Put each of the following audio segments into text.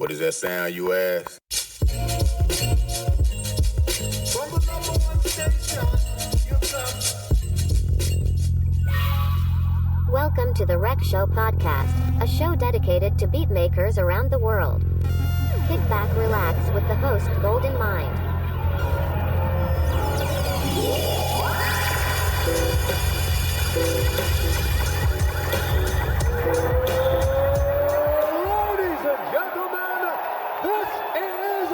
What does that sound, you ask? From the number one station, you come. Welcome to the Rec Show podcast, a show dedicated to beatmakers around the world. Kick back, relax with the host, Golden Mind. Ladies and gentlemen, this is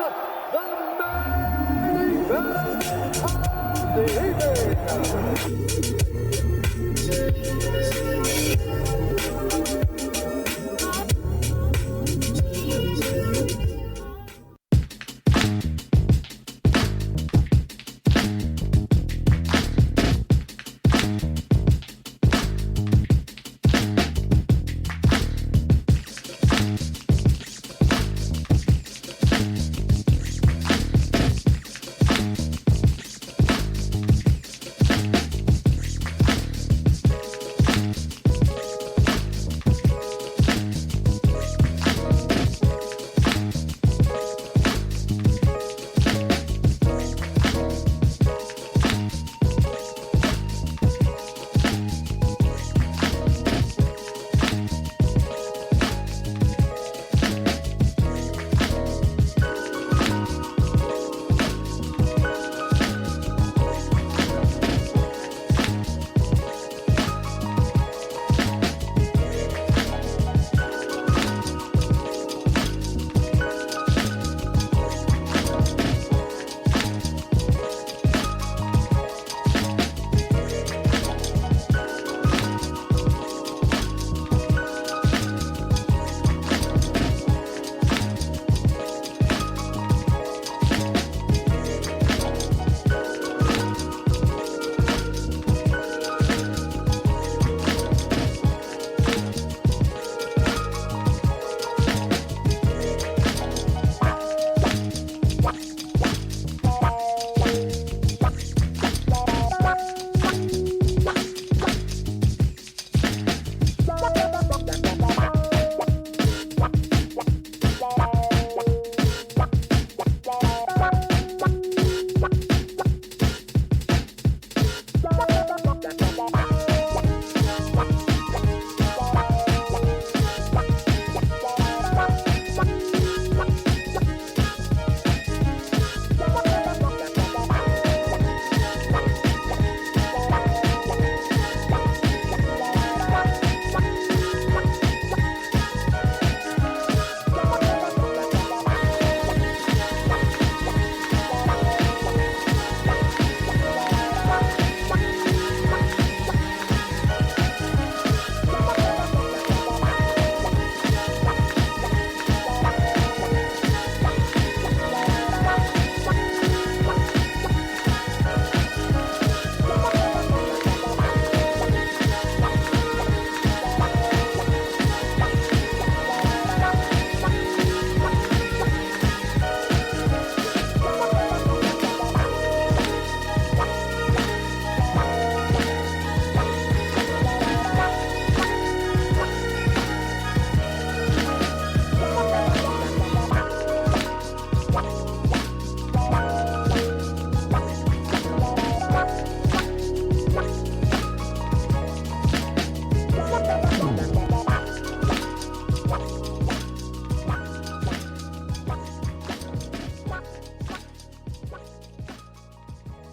the main event of the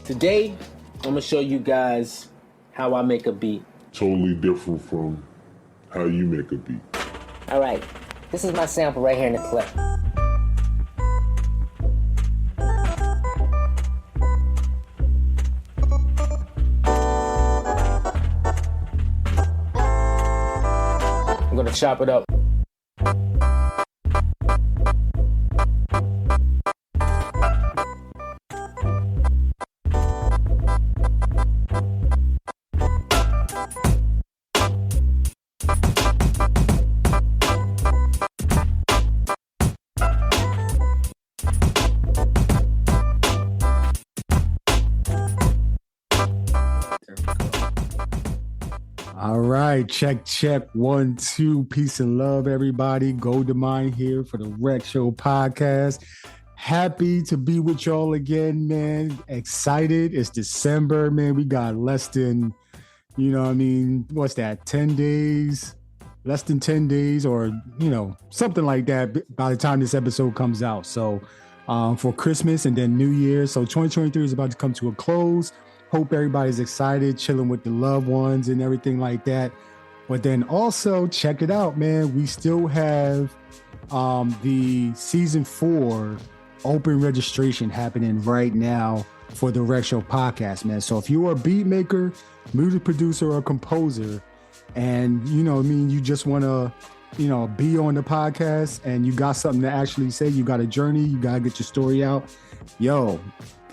Today, I'm gonna show you guys how I make a beat. Totally different from how you make a beat. All right, this is my sample right here in the clip. I'm gonna chop it up. right, check 1 2, peace and love, everybody. Golden Mind here for the Rec Show podcast. Happy to be with y'all again, man. Excited. It's December, man. We got less than, what's that? 10 days, less than 10 days, or something like that by the time this episode comes out. So for Christmas and then New Year. So 2023 is about to come to a close. Hope everybody's excited, chilling with the loved ones and everything like that. But then also check it out, man. We still have the season 4 open registration happening right now for the Rec Show podcast, man. So if you're a beat maker, music producer, or composer, and you just want to, be on the podcast and you got something to actually say, you got a journey, you got to get your story out,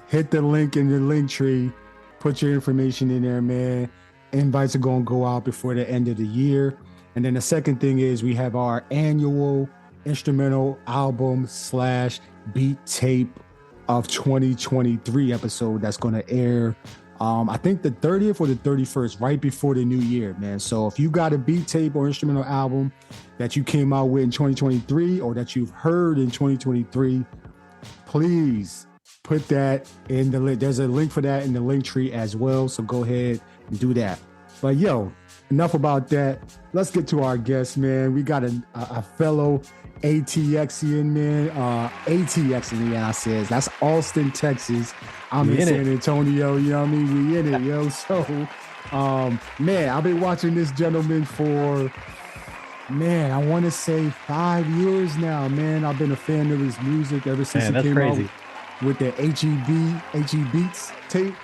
hit the link in the link tree, put your information in there, man. Invites are going to go out before the end of the year. And then the second thing is we have our annual instrumental album / beat tape of 2023 episode that's going to air I think the 30th or the 31st, right before the new year, man. So if you got a beat tape or instrumental album that you came out with in 2023 or that you've heard in 2023, please put that in the link. There's a link for that in the link tree as well. So go ahead and do that. But enough about that. Let's get to our guest, man. We got a fellow ATXian, man. ATXian, I says. That's Austin, Texas. I'm in San Antonio, you know what I mean? We in it, yo. So, man, I've been watching this gentleman for, man, I want to say 5 years now, man. I've been a fan of his music ever since he came out with the HE Beats tape.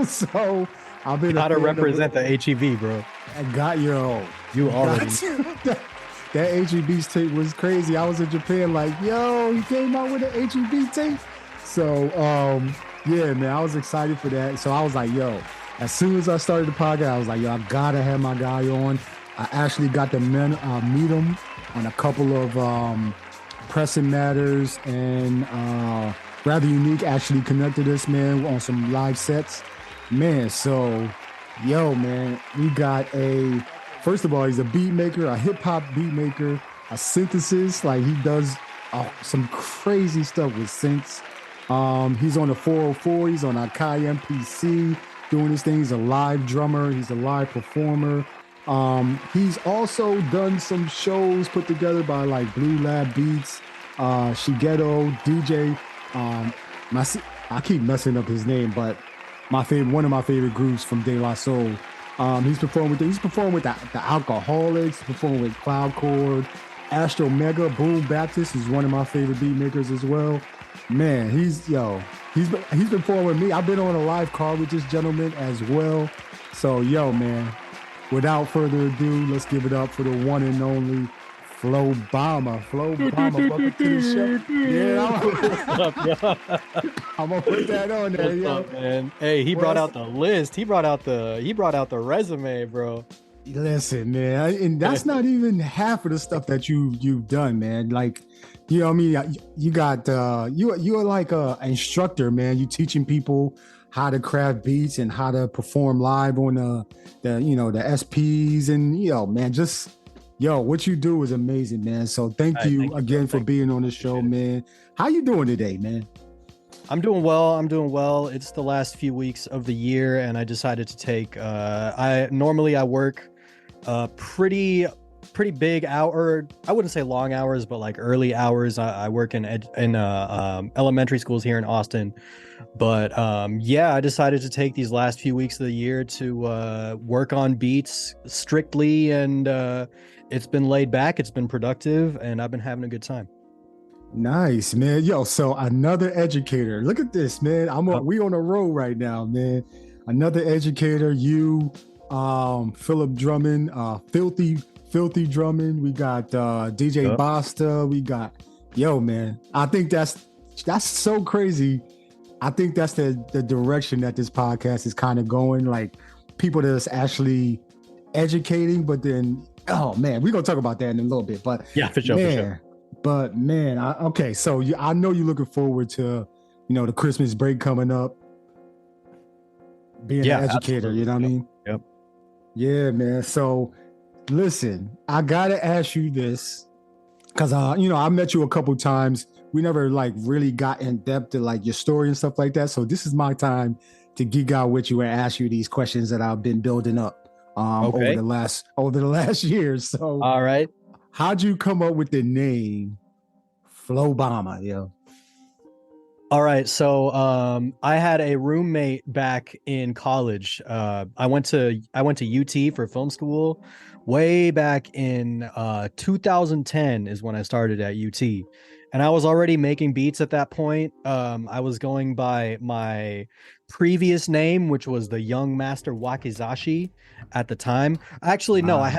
So, I've been how to represent the HEB, bro. I got you already. That HEB tape was crazy. I was in Japan like, he came out with an HEB tape. So, yeah, man, I was excited for that. So I was like, as soon as I started the podcast, I was like, I gotta have my guy on. I actually got to meet him on a couple of pressing matters, and Rather Unique actually connected us, man, on some live sets. Man, so, man, we got first of all, he's a beat maker, a hip hop beat maker, a synthesis. Like, he does some crazy stuff with synths. He's on the 404, he's on Akai MPC, doing his thing. He's a live drummer, he's a live performer. He's also done some shows put together by like Blue Lab Beats, Shigeto, DJ. I keep messing up his name, but one of my favorite groups from De La Soul. He's performed with the Alcoholics, performed with Cloud Chord, Astro Mega, Boom Baptist is one of my favorite beat makers as well. Man, he's been performing with me. I've been on a live call with this gentleman as well. So, man, without further ado, let's give it up for the one and only Flobama. Welcome to the show. I'm gonna put that on there, What's up, man? Hey, he brought out the list. He brought out the resume, bro. Listen, man, and that's not even half of the stuff that you've done, man. Like, you know what I mean? You got you're like a instructor, man. You teaching people how to craft beats and how to perform live on the SPs, and man, just what you do is amazing, man. So thank you again for being on the show, man. How you doing today, man? I'm doing well. It's the last few weeks of the year, and I decided to take I work pretty big hour. I wouldn't say long hours, but like early hours. I work in elementary schools here in Austin. But I decided to take these last few weeks of the year to work on beats strictly, and it's been laid back, it's been productive, and I've been having a good time. Nice, man. So another educator. Look at this, man. We on a roll right now, man. Another educator, Philip Drummond, Filthy Drummond. We got DJ Basta. We got, man. I think that's so crazy. I think that's the direction that this podcast is kind of going. Like, people that's actually educating, but then, oh man, we're gonna talk about that in a little bit. But yeah, for sure. But man, okay. So I know you're looking forward to, the Christmas break coming up. Being an educator, absolutely. You know what I mean? Yep. Yeah, man. So listen, I gotta ask you this because I met you a couple times. We never like really got in depth to like your story and stuff like that. So this is my time to geek out with you and ask you these questions that I've been building up over Okay. the last year. So All right. how'd you come up with the name Flobama? Yo. All right. So I had a roommate back in college. I went to UT for film school way back in 2010 is when I started at UT. And I was already making beats at that point. I was going by my previous name, which was the Young Master Wakizashi at the time. Actually, no, Wow. I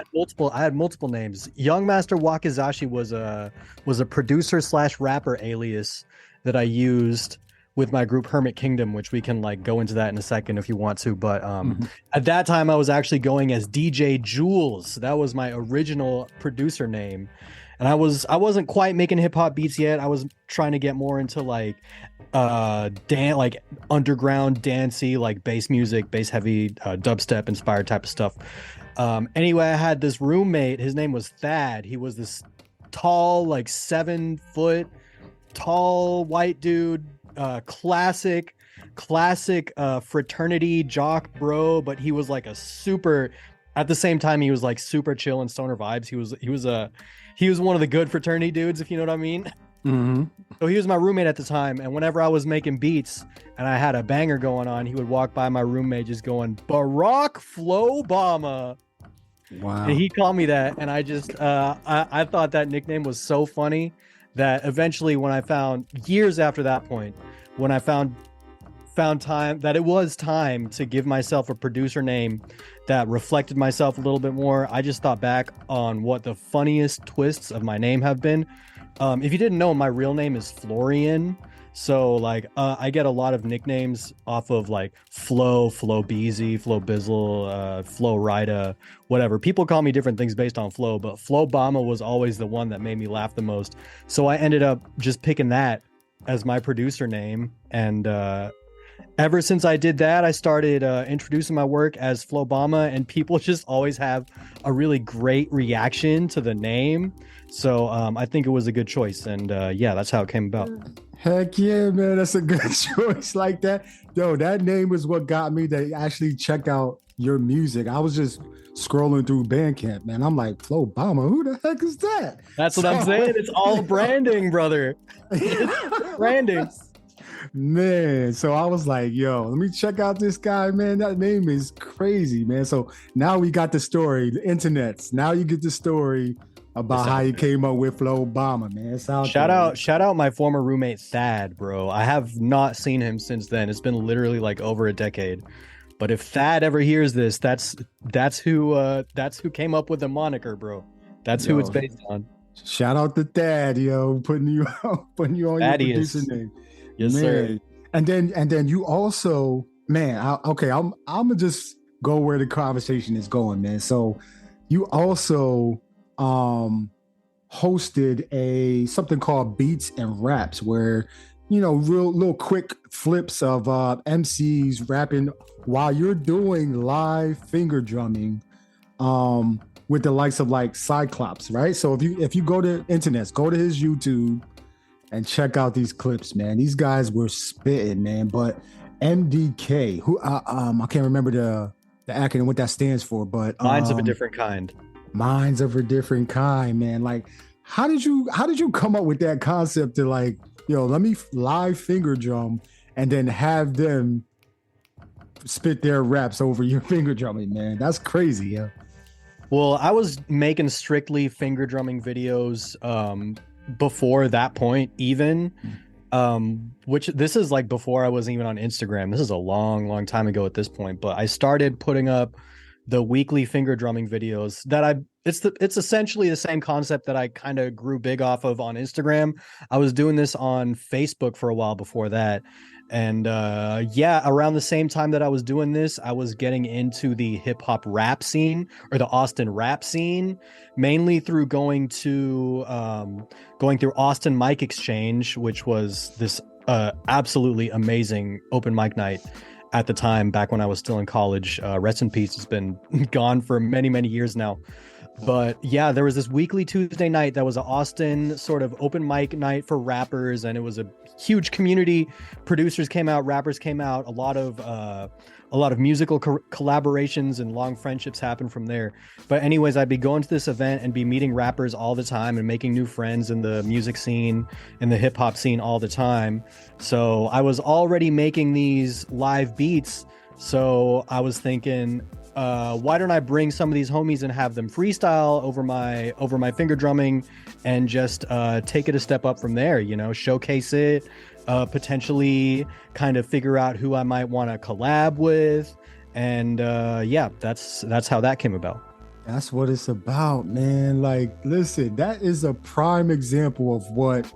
had multiple names. Young Master Wakizashi was a producer slash rapper alias that I used with my group Hermit Kingdom, which we can like go into that in a second if you want to. But Mhm. at that time I was actually going as DJ Jules. That was my original producer name. And I wasn't quite making hip hop beats yet. I was trying to get more into like like underground dancey, like bass music, bass heavy, dubstep inspired type of stuff. Anyway, I had this roommate, his name was Thad. He was this tall, like 7 foot tall white dude, classic fraternity jock bro, but he was like a super, at the same time he was like super chill and stoner vibes. He was one of the good fraternity dudes, if you know what I mean. Mhm. So he was my roommate at the time, and whenever I was making beats and I had a banger going on, he would walk by my roommate just going Barack Flobama. Wow. And he called me that, and I just I thought that nickname was so funny that eventually, when I found years after that point, when I found time that it was time to give myself a producer name that reflected myself a little bit more, I just thought back on what the funniest twists of my name have been. If you didn't know, my real name is Florian. So like I get a lot of nicknames off of like Flo Beezy, Flo Bizzle, Flo Rida, whatever. People call me different things based on Flo, but Flobama was always the one that made me laugh the most. So I ended up just picking that as my producer name. And ever since I did that, I started introducing my work as Flobama, and people just always have a really great reaction to the name. So I think it was a good choice. And yeah, that's how it came about. Heck yeah, man. That's a good choice like that. Yo, that name was what got me to actually check out your music. I was just scrolling through Bandcamp, man. I'm like, Flobama, who the heck is that? That's what I'm saying. It's all branding, brother. Branding. Man, so I was like, yo, let me check out this guy, man. That name is crazy, man. So now we got the story, the internets. Now you get the story about how you came up with Flobama, man. It's out there. Shout out my former roommate Thad, bro. I have not seen him since then. It's been literally like over a decade. But if Thad ever hears this, that's who came up with the moniker, bro. That's who Yo, it's based on. Shout out to Thad, yo, putting you on your Thaddeus. producer name. Yes, Man. sir. And then you also, man, I'm gonna just go where the conversation is going, man. So you also hosted something called Beats and Raps, where real little quick flips of MCs rapping while you're doing live finger drumming with the likes of like Cyclops, right? So if you go to internet, go to his YouTube and check out these clips, man. These guys were spitting, man. But MDK, who I can't remember the acronym, what that stands for, but Minds of a different kind. Minds of a different kind, man. Like, how did you come up with that concept to like, let me live finger drum and then have them spit their raps over your finger drumming, man? That's crazy, yeah. Well, I was making strictly finger drumming videos before that point, even which this is like before I was even on Instagram. This is a long time ago at this point, but I started putting up the weekly finger drumming videos that it's essentially the same concept that I kind of grew big off of on Instagram. I was doing this on Facebook for a while before that. And yeah, around the same time that I was doing this, I was getting into the hip hop rap scene, or the Austin rap scene, mainly through going through Austin Mic Exchange, which was this absolutely amazing open mic night at the time, back when I was still in college. Rest in peace. It's been gone for many, many years now. But yeah, there was this weekly Tuesday night that was an Austin sort of open mic night for rappers, and it was a huge community. Producers came out, rappers came out, a lot of musical collaborations and long friendships happened from there. But anyways, I'd be going to this event and be meeting rappers all the time and making new friends in the music scene and the hip hop scene all the time. So I was already making these live beats. So I was thinking, why don't I bring some of these homies and have them freestyle over my finger drumming and just take it a step up from there, you know, showcase it, potentially kind of figure out who I might want to collab with. And yeah, that's how that came about. That's what it's about, man. Like, listen, that is a prime example of what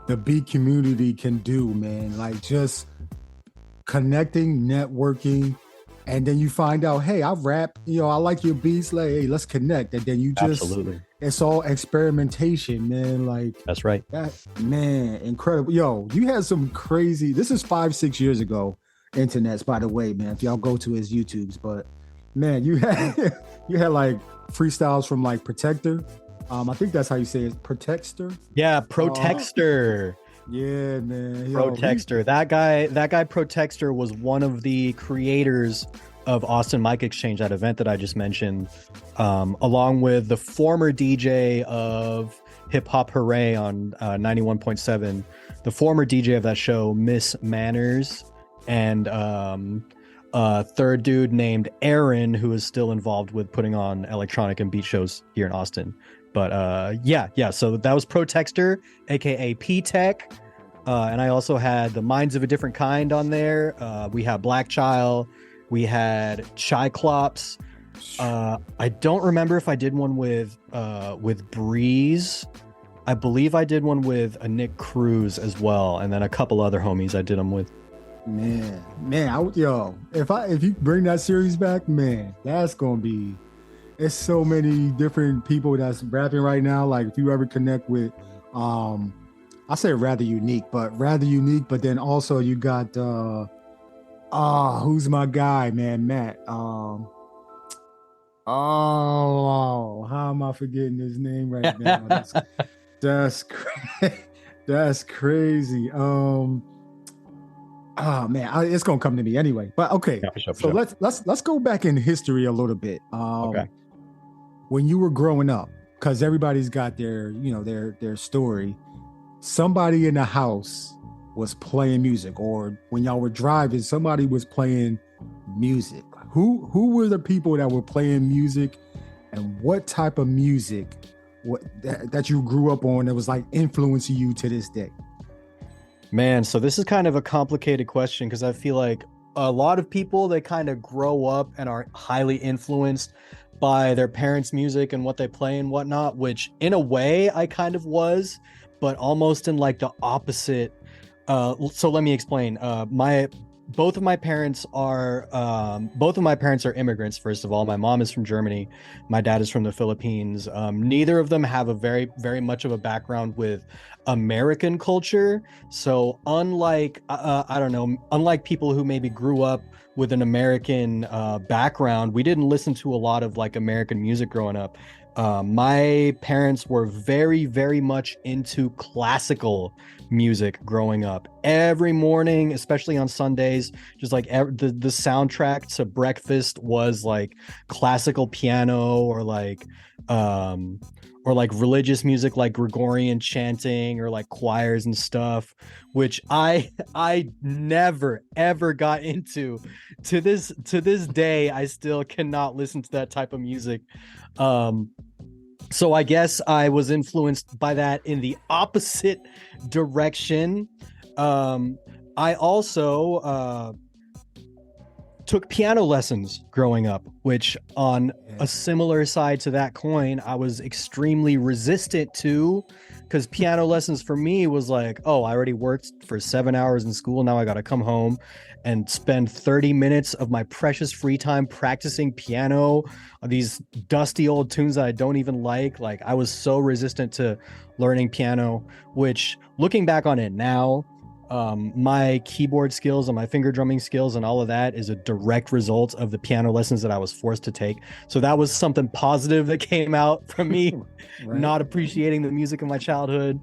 the beat community can do, man. Like, just connecting, networking, and then you find out, hey, I rap, you know, I like your beats, like, hey, let's connect. And then you just, Absolutely. It's all experimentation, man. Like, That's right. that, man, incredible. Yo, you had some crazy, this is 5-6 years ago, internets, by the way, man, if y'all go to his YouTubes, but man, you had like freestyles from like Protector. I think that's how you say it, Protector. Yeah, Protexter. Yeah, man. Yo, Protexter. That guy Protexter was one of the creators of Austin Mic Exchange, that event that I just mentioned, along with the former DJ of Hip Hop Hooray on 91.7, the former DJ of that show, Miss Manners, and a third dude named Aaron, who is still involved with putting on electronic and beat shows here in Austin. But yeah, so that was Protexter, aka P-Tech. And I also had the Minds of a Different Kind on there. We had Black Child, we had Chiclops. I don't remember if I did one with Breeze. I believe I did one with a Nick Cruz as well, and then a couple other homies I did them with. Man, if you bring that series back, man, that's gonna be. It's so many different people that's rapping right now. Like, if you ever connect with, I say rather unique, but then also you got who's my guy, man, Matt. How am I forgetting his name right now? That's crazy. Oh man, it's gonna come to me anyway. But okay, Yeah, for sure. so let's go back in history a little bit. Okay. When you were growing up, because everybody's got their, you know, their story. Somebody in the house was playing music, or when y'all were driving, somebody was playing music. Who were the people that were playing music, and what type of music that you grew up on that was like influencing you to this day? Man, so this is kind of a complicated question, because I feel like a lot of people, they kind of grow up and are highly influenced by their parents' music and what they play and whatnot, which in a way I kind of was, but almost in like the opposite. So let me explain. Both of my parents are immigrants. First of all, my mom is from Germany, my dad is from the Philippines. Neither of them have a very, very much of a background with American culture. So unlike unlike people who maybe grew up with an American background, we didn't listen to a lot of like American music growing up. My parents were very, very much into classical music growing up. Every morning, especially on Sundays, just like the soundtrack to breakfast was like classical piano or like religious music, like Gregorian chanting or like choirs and stuff, which I never ever got into. To this day, I still cannot listen to that type of music. So I guess I was influenced by that in the opposite direction. I also took piano lessons growing up, which on a similar side to that coin, I was extremely resistant to, because piano lessons for me was like, oh, I already worked for 7 hours in school. Now I got to come home and spend 30 minutes of my precious free time practicing piano on these dusty old tunes that I don't even like. Like, I was so resistant to learning piano, which looking back on it now, My keyboard skills and my finger drumming skills and all of that is a direct result of the piano lessons that I was forced to take. So that was something positive that came out from me Right. not appreciating the music of my childhood.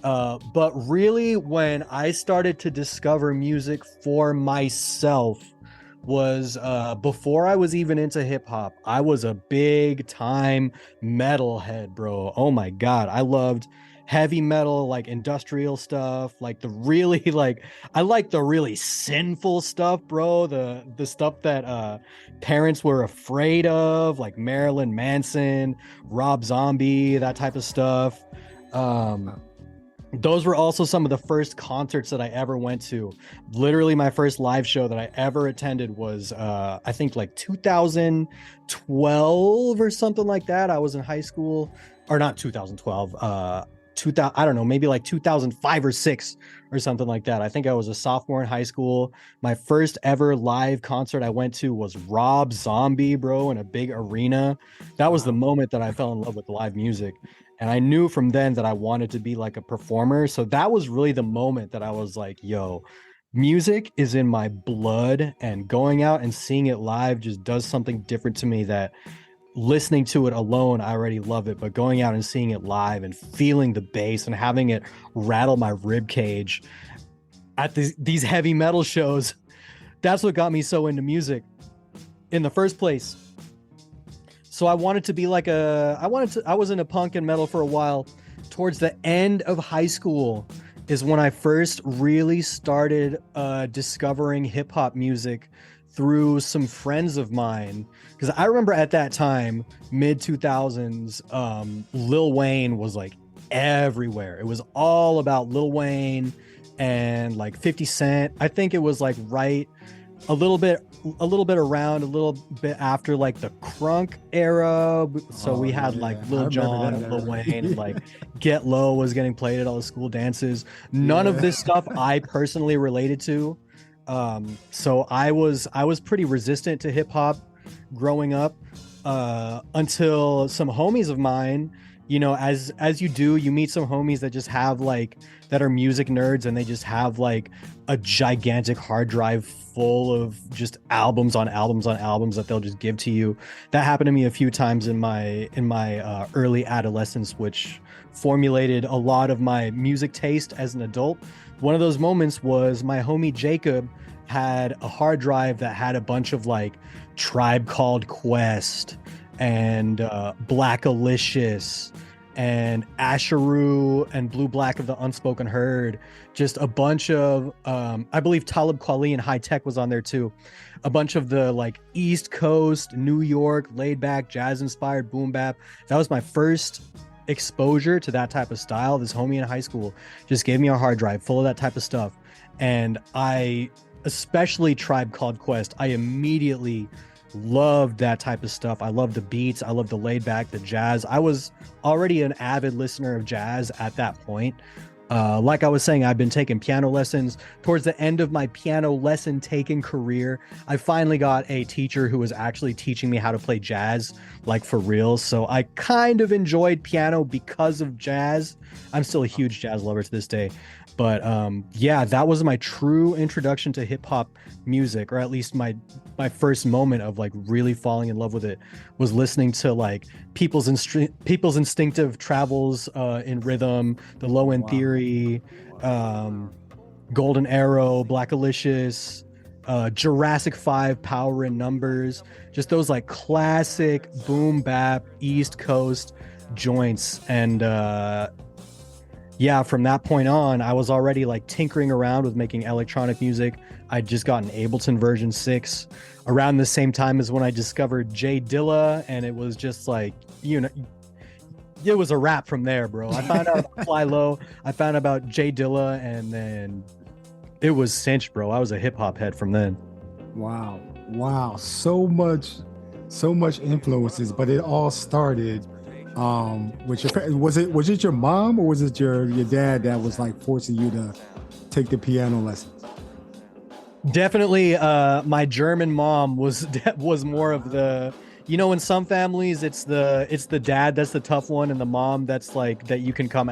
But really, when I started to discover music for myself was before I was even into hip hop. I was a big time metalhead, bro. Oh my God. I loved heavy metal, like industrial stuff, like the really like I like the really sinful stuff, bro. The stuff that parents were afraid of, like Marilyn Manson, Rob Zombie, that type of stuff. Those were also some of the first concerts that I ever went to. Literally, my first live show that I ever attended was, I think, like 2012 or something like that. I was in high school, or not 2012. 2000, I don't know, maybe like 2005 or six or something like that. I think I was a sophomore in high school. My first ever live concert I went to was Rob Zombie, bro, in a big arena. That was the moment that I fell in love with live music. And I knew from then that I wanted to be like a performer. So that was really the moment that I was like, yo, music is in my blood, and going out and seeing it live just does something different to me that listening to it alone, I already love it. But going out and seeing it live and feeling the bass and having it rattle my rib cage at these heavy metal shows, that's what got me so into music in the first place. So I wanted to be like I was into punk and metal for a while. Towards the end of high school is when I first really started discovering hip hop music through some friends of mine. Because I remember at that time, mid 2000s, Lil Wayne was like everywhere. It was all about Lil Wayne and like 50 Cent. I think it was like a little bit around a little bit after like the crunk era. So we had like Lil Jon and Lil Wayne, and like Get Low was getting played at all the school dances. None of this stuff I personally related to. So I was pretty resistant to hip hop growing up, until some homies of mine, you know, as you do, you meet some homies that just have like, that are music nerds, and they just have like a gigantic hard drive full of just albums on albums on albums that they'll just give to you. That happened to me a few times in my early adolescence, which formulated a lot of my music taste as an adult. One of those moments was my homie Jacob had a hard drive that had a bunch of like Tribe Called Quest and Blackalicious and Asheru and Blue Black of the Unspoken Herd. Just a bunch of I believe Talib Kweli and High Tech was on there too. A bunch of the like East Coast, New York, laid back, jazz inspired boom bap. That was my first exposure to that type of style. This homie in high school just gave me a hard drive full of that type of stuff, and I, especially Tribe Called Quest, I immediately loved that type of stuff. I loved the beats, I loved the laid back, the jazz. I was already an avid listener of jazz at that point. Like I was saying, I've been taking piano lessons. Towards the end of my piano lesson taking career, I finally got a teacher who was actually teaching me how to play jazz, like for real. So I kind of enjoyed piano because of jazz. I'm still a huge jazz lover to this day. But yeah, that was my true introduction to hip hop music, or at least my first moment of like really falling in love with it was listening to like People's Instinctive Travels in Rhythm, The Low End Theory, Golden Arrow, Blackalicious, Jurassic 5, Power in Numbers, just those like classic boom bap East Coast joints. And yeah, from that point on, I was already like tinkering around with making electronic music. I'd just gotten Ableton version 6 around the same time as when I discovered J Dilla, and it was just like, you know, it was a wrap from there, bro. I found out about Fly Low, I found out about J Dilla, and then it was cinched, bro. I was a hip hop head from then. Wow, so much influences, but it all started with your, was it your mom, or was it your dad that was like forcing you to take the piano lessons? Definitely my German mom was more of the, you know, in some families it's the dad that's the tough one, and the mom that's like that you can come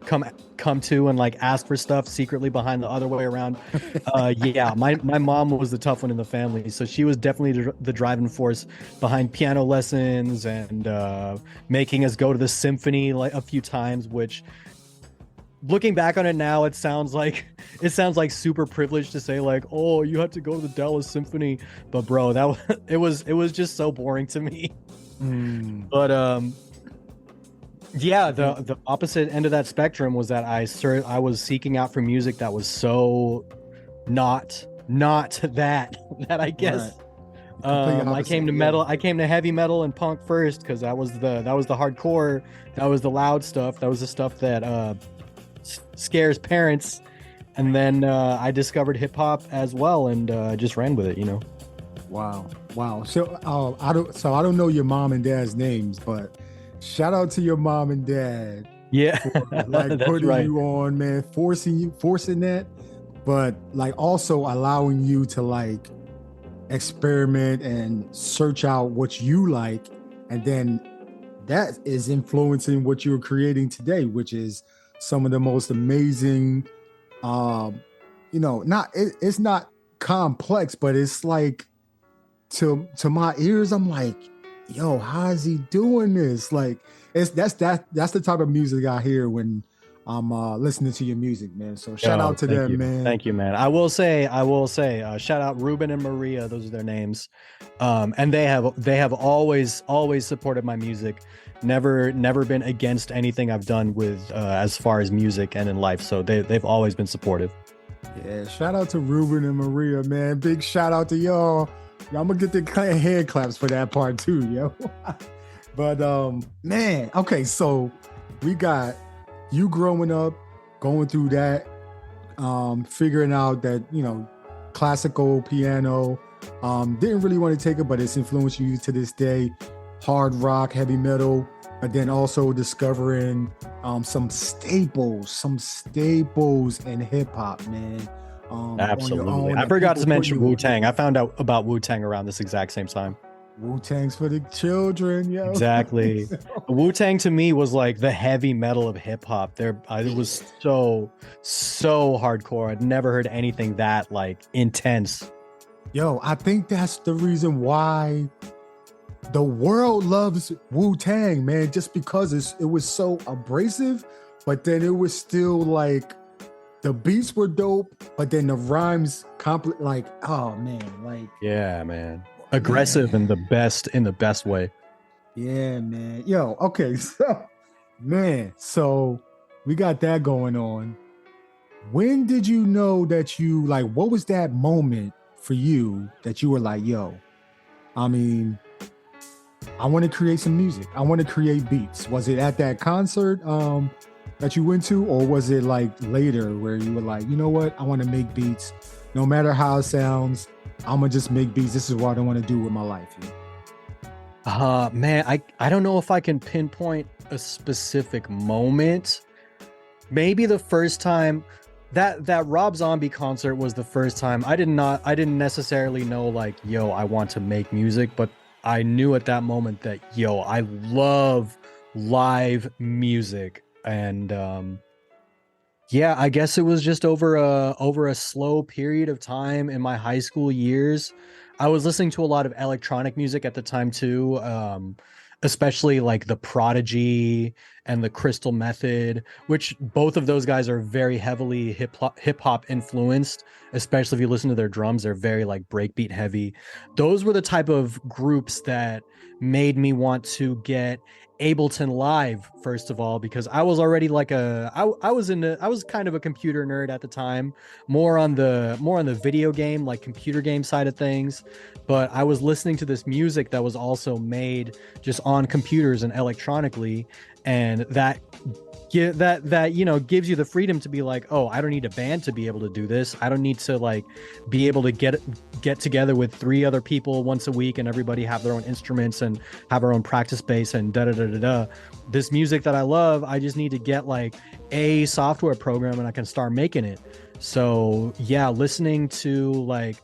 come to and like ask for stuff secretly behind the other way around. Yeah, my mom was the tough one in the family, so she was definitely the driving force behind piano lessons and making us go to the symphony like a few times, which, looking back on it now, it sounds like super privileged to say like, oh, you had to go to the Dallas Symphony, but bro, it was just so boring to me. But yeah, the opposite end of that spectrum was that I was seeking out for music that was so not that I guess. Right. I came to metal. I came to heavy metal and punk first because that was the hardcore. That was the loud stuff. That was the stuff that scares parents. And then I discovered hip hop as well and just ran with it. You know. Wow. So I don't know your mom and dad's names, but shout out to your mom and dad. Yeah, for, like putting right. you on, man, forcing that, but like also allowing you to like experiment and search out what you like, and then that is influencing what you're creating today, which is some of the most amazing. It's not complex, but it's like to my ears, I'm like, yo, how is he doing this? Like, that's the type of music I hear when I'm listening to your music, man. So shout out to them, man. Thank you, man. I will say, shout out Ruben and Maria. Those are their names. And they have always supported my music. Never been against anything I've done with as far as music and in life. So they've always been supportive. Yeah, shout out to Ruben and Maria, man. Big shout out to y'all. I'm gonna get the hand claps for that part too, yo. But man, okay, so we got you growing up, going through that, figuring out that, you know, classical piano, didn't really want to take it, but it's influencing you to this day, hard rock, heavy metal, but then also discovering some staples in hip hop, man. Absolutely. I forgot to mention Wu-Tang. I found out about Wu-Tang around this exact same time. Wu-Tang's for the children, yo. Exactly. Wu-Tang to me was like the heavy metal of hip hop. It was so hardcore. I'd never heard anything that like intense. Yo, I think that's the reason why the world loves Wu-Tang, man, just because it was so abrasive, but then it was still like the beats were dope, but then the rhymes like, oh man, like, yeah, man, aggressive in the best way. Yeah, man. Yo, okay, so we got that going on. When did you know that you like? What was that moment for you that you were like, yo, I mean, I want to create some music. I want to create beats. Was it at that concert that you went to, or was it like later where you were like, you know what, I want to make beats, no matter how it sounds, I'm gonna just make beats. This is what I want to do with my life. Man, I don't know if I can pinpoint a specific moment. Maybe the first time that Rob Zombie concert was the first time. I didn't necessarily know like, yo, I want to make music, but I knew at that moment that, yo, I love live music. And yeah, I guess it was just over a slow period of time in my high school years. I was listening to a lot of electronic music at the time too, especially like the Prodigy and the Crystal Method, which both of those guys are very heavily hip hop influenced, especially if you listen to their drums. They're very like breakbeat heavy. Those were the type of groups that made me want to get Ableton Live, first of all, because I was already like I was kind of a computer nerd at the time, more on the video game, like computer game side of things, but I was listening to this music that was also made just on computers and electronically, and that you know gives you the freedom to be like, oh, I don't need a band to be able to do this. I don't need to like be able to get together with 3 other people once a week and everybody have their own instruments and have our own practice space and da. This music that I love, I just need to get like a software program and I can start making it. So yeah, listening to like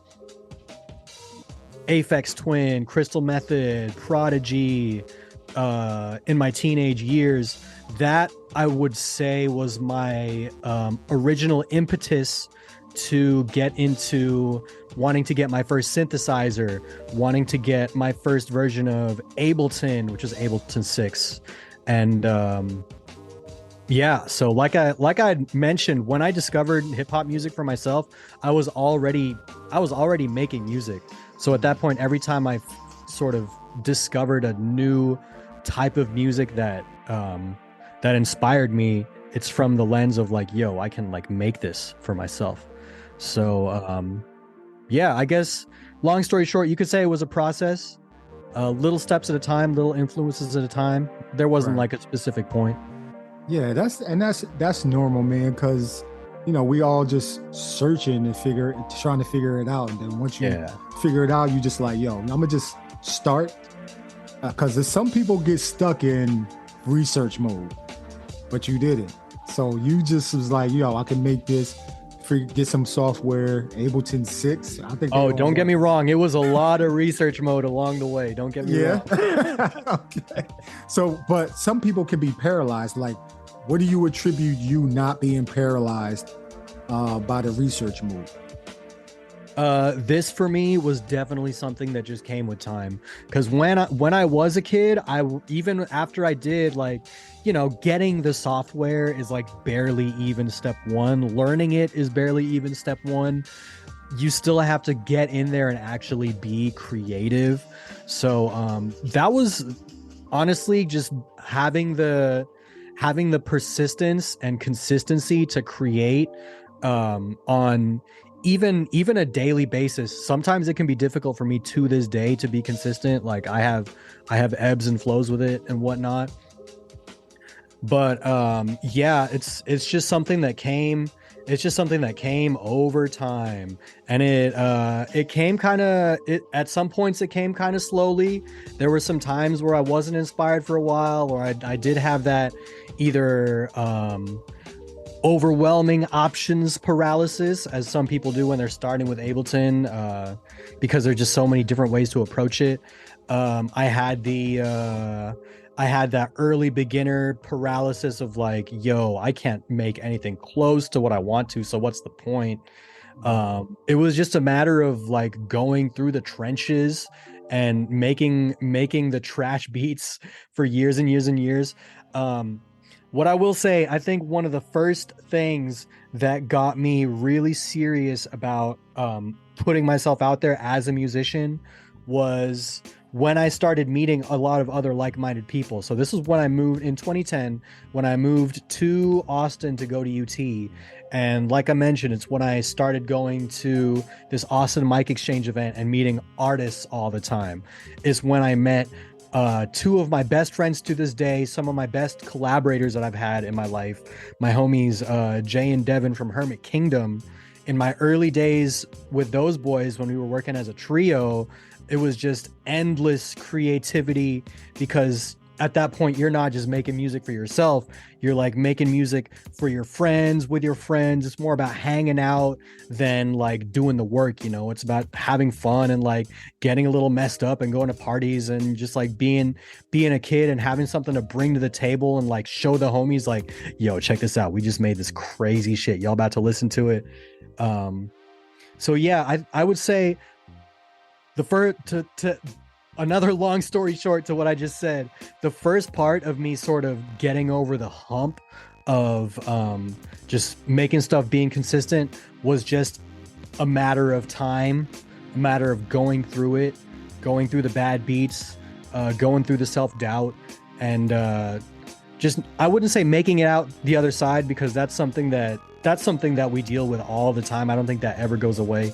Aphex Twin, Crystal Method, Prodigy in my teenage years, that I would say was my original impetus to get into wanting to get my first synthesizer, wanting to get my first version of Ableton, which is Ableton 6. And yeah, so like I mentioned, when I discovered hip hop music for myself, I was already making music. So at that point, every time I sort of discovered a new type of music that that inspired me, it's from the lens of like, yo, I can like make this for myself. So yeah, I guess long story short, you could say it was a process, little steps at a time, little influences at a time. There wasn't Right. like a specific point. Yeah, that's normal, man, because you know, we all just searching and trying to figure it out. And then once you Yeah. figure it out, you just like, yo, I'm gonna just start. Because some people get stuck in research mode, but you didn't. So you just was like, yo, I can make this, get some software, Ableton 6. I think. Oh, don't get me wrong. It was a lot of research mode along the way. Don't get me Yeah. wrong. Okay. So, but some people can be paralyzed. Like, what do you attribute you not being paralyzed by the research mode? This for me was definitely something that just came with time. Because when I was a kid, even after I did, like, you know, getting the software is like barely even step one. Learning it is barely even step one. You still have to get in there and actually be creative. So that was honestly just having the persistence and consistency to create on even a daily basis. Sometimes it can be difficult for me to this day to be consistent. Like I have ebbs and flows with it and whatnot. But yeah, it's just something that came. It's just something that came over time, and it came at some points it came kind of slowly. There were some times where I wasn't inspired for a while, or I did have that either overwhelming options paralysis, as some people do when they're starting with Ableton, because there's just so many different ways to approach it. I had that early beginner paralysis of like, yo, I can't make anything close to what I want to, so what's the point? It was just a matter of like going through the trenches and making the trash beats for years and years and years. What I will say, I think one of the first things that got me really serious about putting myself out there as a musician was when I started meeting a lot of other like-minded people. So this was when I moved in 2010, when I moved to Austin to go to UT. And like I mentioned, it's when I started going to this Austin Mic Exchange event and meeting artists all the time. It's when I met two of my best friends to this day, some of my best collaborators that I've had in my life, my homies Jay and Devin from Hermit Kingdom. In my early days with those boys, when we were working as a trio, it was just endless creativity, because at that point you're not just making music for yourself, you're like making music for your friends, with your friends. It's more about hanging out than like doing the work, you know. It's about having fun and like getting a little messed up and going to parties and just like being a kid and having something to bring to the table and like show the homies like, yo, check this out, we just made this crazy shit, y'all about to listen to it. So yeah, I would say the first to another long story short to what I just said, the first part of me sort of getting over the hump of just making stuff, being consistent, was just a matter of time, a matter of going through it, going through the bad beats, going through the self-doubt, and just, I wouldn't say making it out the other side, because that's something that we deal with all the time. I don't think that ever goes away.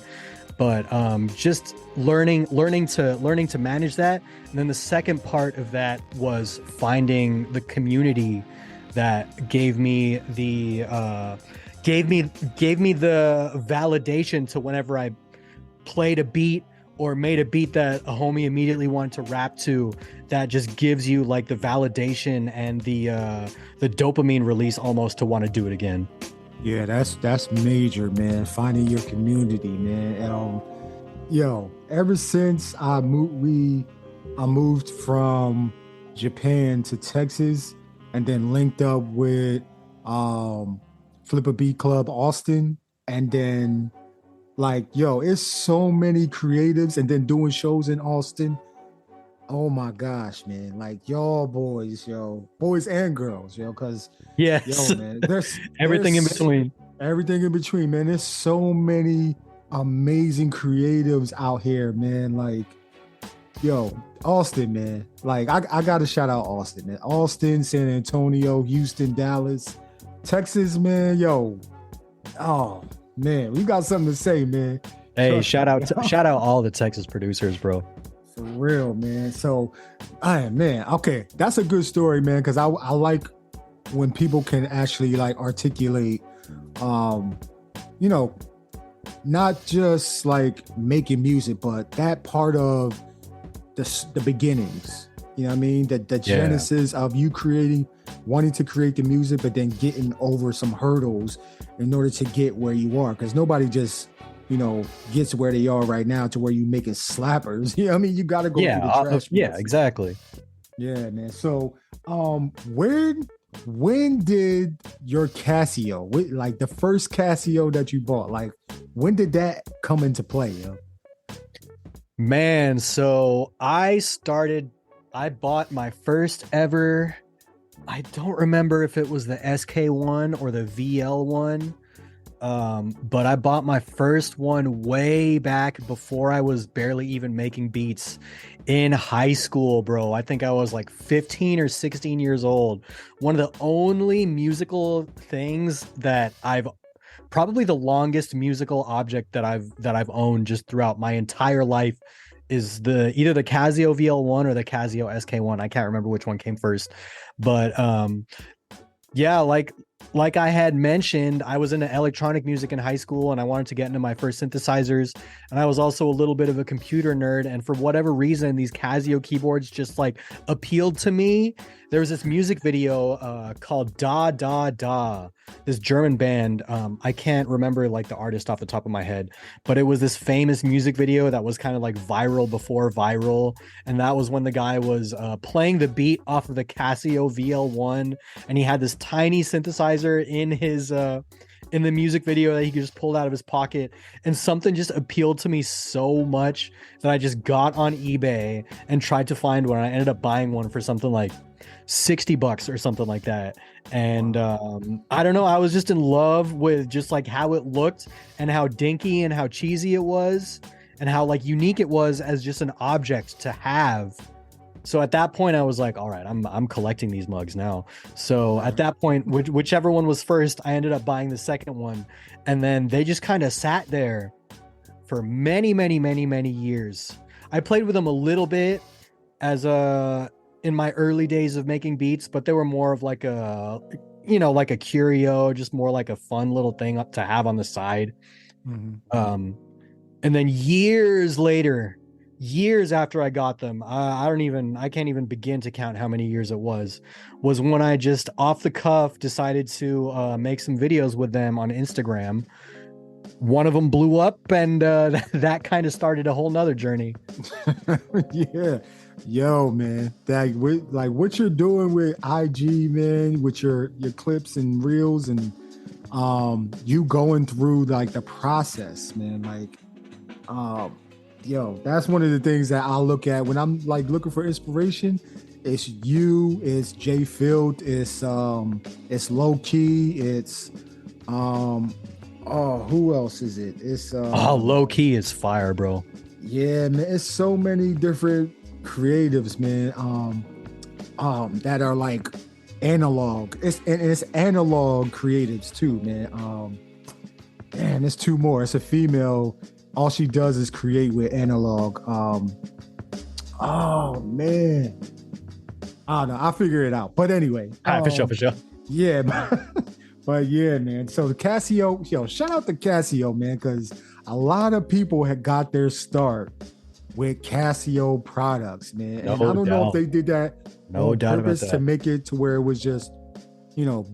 But just learning to manage that. And then the second part of that was finding the community that gave me the validation to whenever I played a beat or made a beat that a homie immediately wanted to rap to, that just gives you like the validation and the dopamine release almost to want to do it again. Yeah, that's major, man. Finding your community, man. Yo, ever since I moved from Japan to Texas, and then linked up with Flipper Beat Club Austin, and then like yo, it's so many creatives, and then doing shows in Austin. Oh my gosh, man! Like y'all boys, boys and girls, because Yes. man, there's Everything in there's between. everything in between, man. There's so many amazing creatives out here, man. Like, Austin, man. Like, I gotta shout out Austin, man. Austin, San Antonio, Houston, Dallas, Texas, man. Oh man, we got something to say, man. Hey, Trust shout me. out all the Texas producers, bro. For real, man. So, man, okay, that's a good story, man. Because I like when people can actually like articulate, not just like making music, but that part of the beginnings. You know what I mean? The genesis of you wanting to create the music, but then getting over some hurdles in order to get where you are. Because nobody just gets where they are right now to where you making slappers. You know what I mean? You got to go through the trash. Exactly. Yeah, man. So, when did your Casio, like the first Casio that you bought, like when did that come into play, yo? Man, so I bought my first ever, I don't remember if it was the SK1 or the VL1. But I bought my first one way back before I was barely even making beats in high school, bro. I think I was like 15 or 16 years old. One of the only musical things that probably the longest musical object that I've owned just throughout my entire life is either the Casio VL1 or the Casio SK1. I can't remember which one came first, but yeah, like I had mentioned, I was into electronic music in high school and I wanted to get into my first synthesizers. And I was also a little bit of a computer nerd. And for whatever reason, these Casio keyboards just like appealed to me. There was this music video called Da Da Da, this German band. I can't remember like the artist off the top of my head, but it was this famous music video that was kind of like viral before viral. And that was when the guy was playing the beat off of the Casio VL1, and he had this tiny synthesizer in his in the music video that he could just pull out of his pocket, and something just appealed to me so much that I just got on eBay and tried to find one. I ended up buying one for something like $60 or something like that. And I don't know, I was just in love with just like how it looked and how dinky and how cheesy it was and how like unique it was as just an object to have. So at that point I was like, all right, I'm collecting these mugs now. So at that point, whichever one was first, I ended up buying the second one, and then they just kind of sat there for many years. I played with them a little bit in my early days of making beats, but they were more of like like a curio, just more like a fun little thing up to have on the side. Mm-hmm. And then years after I got them, I can't even begin to count how many years it was when I just off the cuff decided to make some videos with them on Instagram. One of them blew up, and that kind of started a whole nother journey. Yeah. Yo, man, like what you're doing with IG, man, with your clips and reels, and you going through like the process, man, like that's one of the things that I look at when I'm like looking for inspiration. It's you, it's Jay Field, it's Low Key, it's who else is it? It's Low Key is fire, bro. Yeah, man, it's so many different creatives, man, that are like analog. It's analog creatives too, man. Man, it's two more. It's a female. All she does is create with analog. Oh man, I don't know. I'll figure it out. But anyway, for sure. Yeah, but yeah, man. So the Casio, shout out to Casio, man, because a lot of people had got their start with Casio products, man. And I don't know if they did that on purpose to make it to where it was just,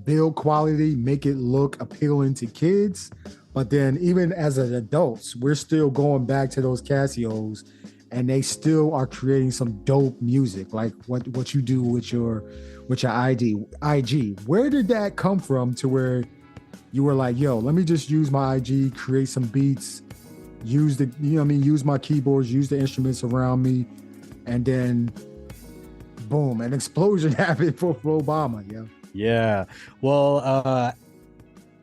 build quality, make it look appealing to kids. But then even as an adults, we're still going back to those Casios, and they still are creating some dope music, like what you do with your with your IG. Where did that come from to where you were like, yo, let me just use my IG, create some beats, use the, you know what I mean, use my keyboards, use the instruments around me, and then boom, an explosion happened for Flobama, yeah. Yeah. Well,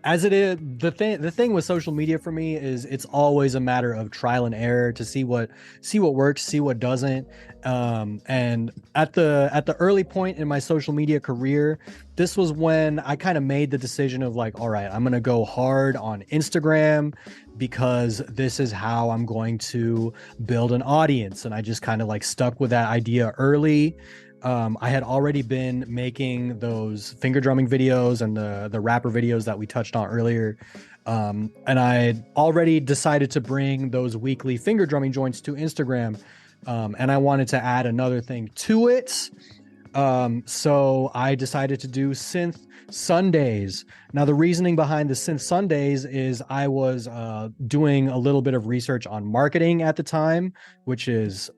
as it is, the thing with social media for me is it's always a matter of trial and error to see what works, see what doesn't. And at the early point in my social media career, this was when I kind of made the decision of like, all right, I'm going to go hard on Instagram because this is how I'm going to build an audience. And I just kind of like stuck with that idea early. I had already been making those finger drumming videos and the rapper videos that we touched on earlier. And I already decided to bring those weekly finger drumming joints to Instagram. And I wanted to add another thing to it. So I decided to do Synth Sundays. Now, the reasoning behind the Synth Sundays is I was doing a little bit of research on marketing at the time, which is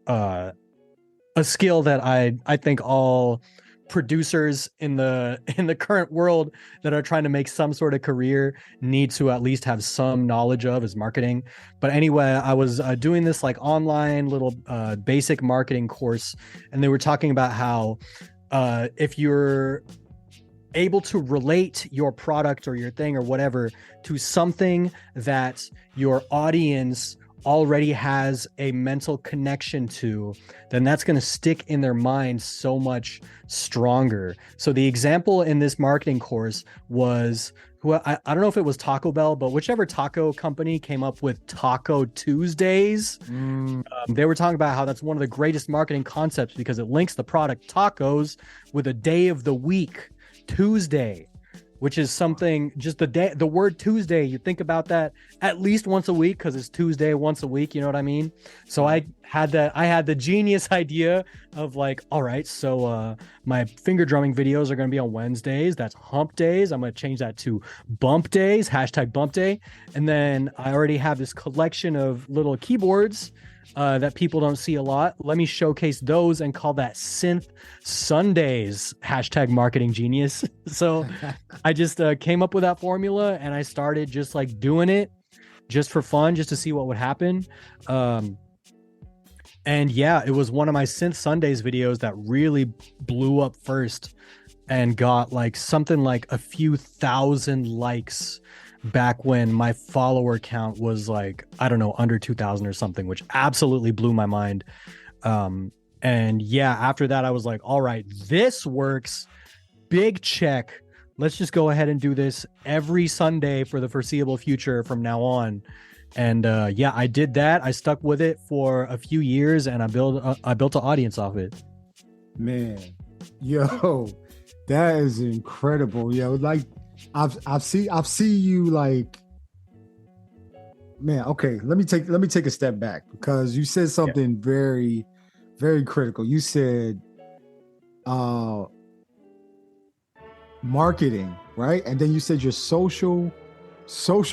a skill that I think all producers in the current world that are trying to make some sort of career need to at least have some knowledge of, is marketing. But anyway, I was doing this like online little basic marketing course, and they were talking about how if you're able to relate your product or your thing or whatever to something that your audience already has a mental connection to, then that's going to stick in their mind so much stronger. So the example in this marketing course was, I don't know if it was Taco Bell, but whichever taco company came up with Taco Tuesdays, they were talking about how that's one of the greatest marketing concepts because it links the product tacos with a day of the week, Tuesday, which is something, just the word Tuesday, you think about that at least once a week because it's Tuesday once a week, you know what I mean? So I had the genius idea of like, all right, so my finger drumming videos are going to be on Wednesdays. That's hump days. I'm going to change that to bump days, #bump day. And then I already have this collection of little keyboards that people don't see a lot. Let me showcase those and call that Synth Sundays, #marketing genius. So I just came up with that formula and I started just like doing it just for fun, just to see what would happen. And yeah, it was one of my Synth Sundays videos that really blew up first and got like something like a few thousand likes back when my follower count was like, I don't know, under 2,000 or something, which absolutely blew my mind. And yeah, after that, I was like, all right, this works. Big check. Let's just go ahead and do this every Sunday for the foreseeable future from now on. And yeah, I did that. I stuck with it for a few years and I built an audience off it. Man, yo, that is incredible. Yo, like I've seen you like, man. Okay, let me take a step back because you said something very, very critical. You said marketing, right? And then you said your social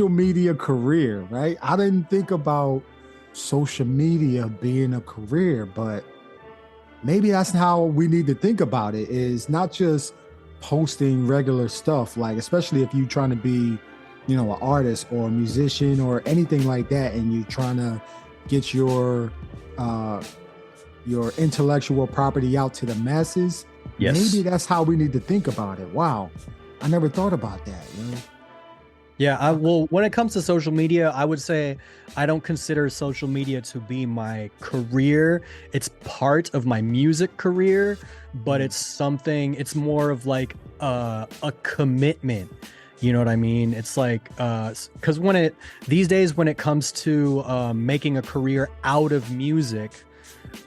media career, right? I didn't think about social media being a career, but maybe that's how we need to think about it, is not just posting regular stuff, like especially if you're trying to be, you know, an artist or a musician or anything like that, and you're trying to get your intellectual property out to the masses. Yes. Maybe that's how we need to think about it. Wow. I never thought about that, you know? Yeah, well, when it comes to social media, I would say I don't consider social media to be my career. It's part of my music career, but it's more of like a commitment. You know what I mean? It's like, because these days when it comes to making a career out of music,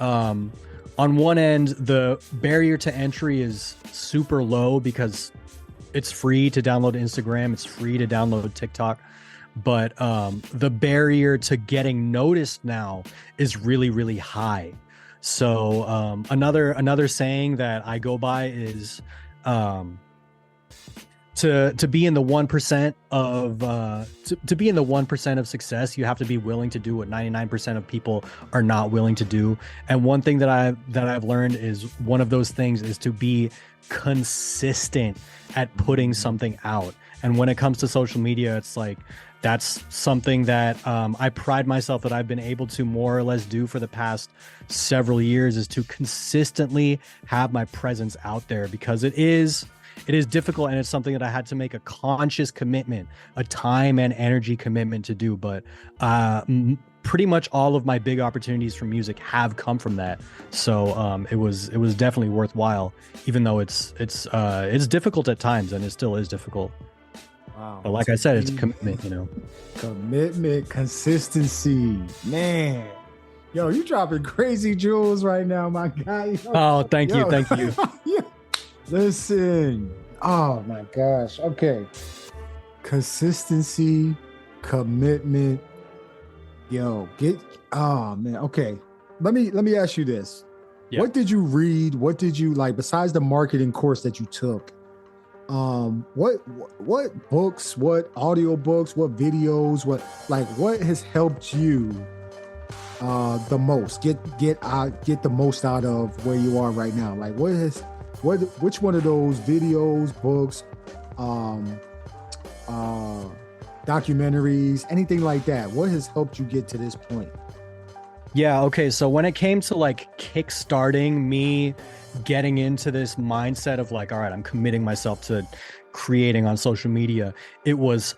on one end, the barrier to entry is super low because it's free to download Instagram. It's free to download TikTok. But the barrier to getting noticed now is really, really high. So another saying that I go by is to be in the 1% of to be in the 1% of success, you have to be willing to do what 99% of people are not willing to do. And one thing that I've learned is one of those things is to be consistent at putting something out. And when it comes to social media, it's like that's something that I pride myself that I've been able to more or less do for the past several years, is to consistently have my presence out there, because it is difficult, and it's something that I had to make a conscious commitment, a time and energy commitment to do. But pretty much all of my big opportunities from music have come from that. So it was definitely worthwhile, even though it's difficult at times, and it still is difficult. Wow. But like I said, it's a commitment, you know. Commitment, consistency, man. Yo, you dropping crazy jewels right now, my guy. Yo, Oh, thank you. Yeah. Listen. Oh my gosh. Okay. Consistency, commitment. Yo, oh man. Okay. Let me ask you this. Yeah. What did you read? What did you like besides the marketing course that you took? What books, what audio books, what videos, what has helped you the most get the most out of where you are right now? Like which one of those videos, books, documentaries, anything like that, what has helped you get to this point? Yeah, okay. So when it came to like kickstarting me getting into this mindset of like, all right, I'm committing myself to creating on social media, it was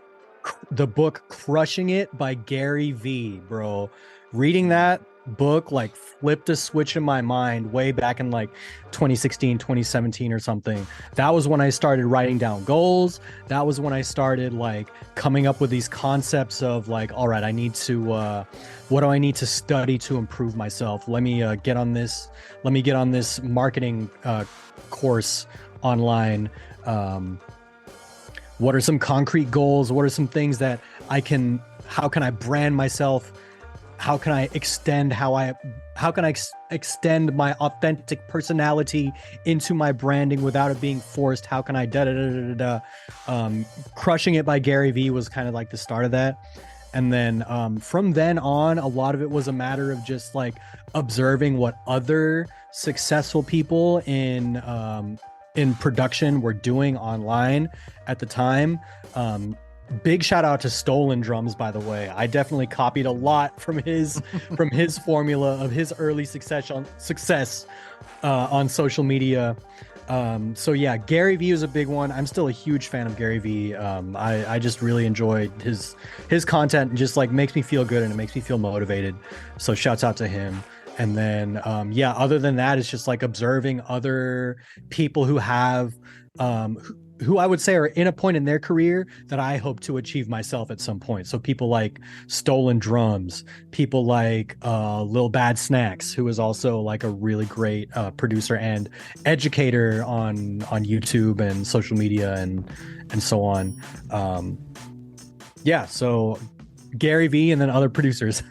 the book Crushing It by Gary Vee, bro. Reading that book like flipped a switch in my mind way back in like 2016, 2017 or something. That was when I started writing down goals. That was when I started like coming up with these concepts of like, all right, I need to what do I need to study to improve myself? Let me get on this marketing course online. What are some concrete goals? What are some things that how can I brand myself? How can I extend extend my authentic personality into my branding without it being forced? How can I Crushing It by Gary Vee was kind of like the start of that. And then from then on, a lot of it was a matter of just like observing what other successful people in production were doing online at the time. Big shout out to Stolen Drums, by the way. I definitely copied a lot from his formula of his early success on social media. So yeah, Gary Vee is a big one. I'm still a huge fan of Gary Vee. I just really enjoy his content, and just like makes me feel good and it makes me feel motivated. So shouts out to him. And then other than that, it's just like observing other people who have who I would say are in a point in their career that I hope to achieve myself at some point. So people like Stolen Drums, people like Lil Bad Snacks, who is also like a really great producer and educator on YouTube and social media and so on. So Gary Vee and then other producers.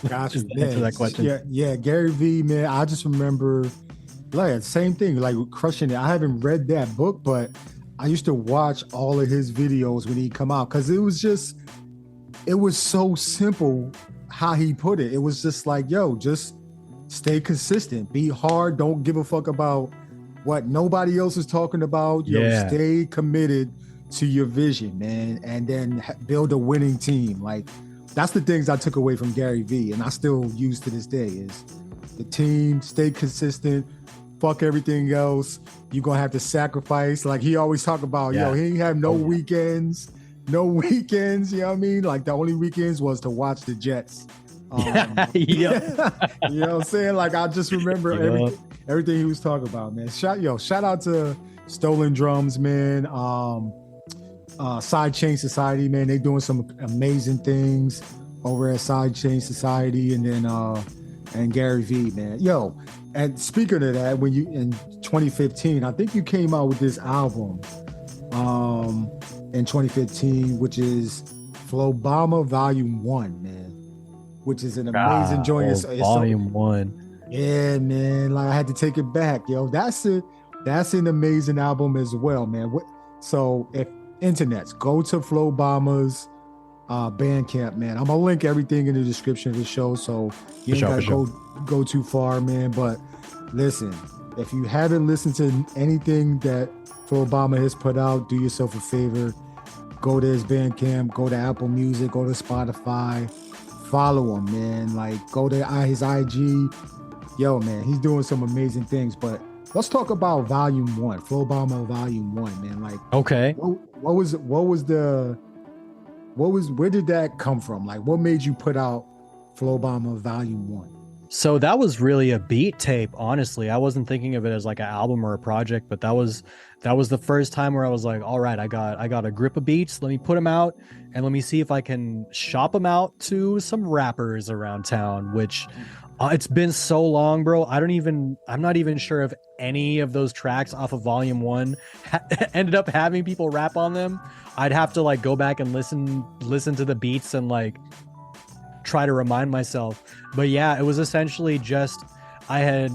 Gotcha. Just answer that question. Yeah, Gary Vee, man. I just remember like same thing, like Crushing It. I haven't read that book, but I used to watch all of his videos when he come out, because it was so simple how he put it. It was just like, yo, just stay consistent, be hard, don't give a fuck about what nobody else is talking about. Yo, stay committed to your vision, man, and then build a winning team. Like that's the things I took away from Gary Vee, and I still use to this day is the team, stay consistent, fuck everything else. You're gonna have to sacrifice. Like he always talk about, he ain't have no weekends, you know what I mean? Like the only weekends was to watch the Jets. You know what I'm saying? Like I just remember everything he was talking about, man. Shout out to Stolen Drums, man. Sidechain Society, man. They doing some amazing things over at Sidechain Society, and then and Gary Vee, man. Yo, and speaking of that, when you in 2015, I think you came out with this album in 2015, which is Flobama Volume 1, man, which is an amazing joint. It's Volume 1. Yeah, man. Like I had to take it back, yo. That's an amazing album as well, man. So internets, go to Flobama's Bandcamp, man. I'm gonna link everything in the description of the show, so you ain't gotta go too far, man. But listen, if you haven't listened to anything that Flobama has put out, do yourself a favor. Go to his Bandcamp, go to Apple Music, go to Spotify, follow him, man. Like, go to his IG. Yo, man, he's doing some amazing things. But let's talk about Volume 1, Flobama Volume 1, man. Like, okay, where did that come from? Like, what made you put out Flobama Volume 1? So that was really a beat tape, honestly. I wasn't thinking of it as like an album or a project, but that was the first time where I was like, all right, I got a grip of beats. Let me put them out and let me see if I can shop them out to some rappers around town, which it's been so long, bro. I'm not even sure if any of those tracks off of Volume 1 ended up having people rap on them. I'd have to like go back and listen to the beats and like try to remind myself. But yeah, it was essentially just, I had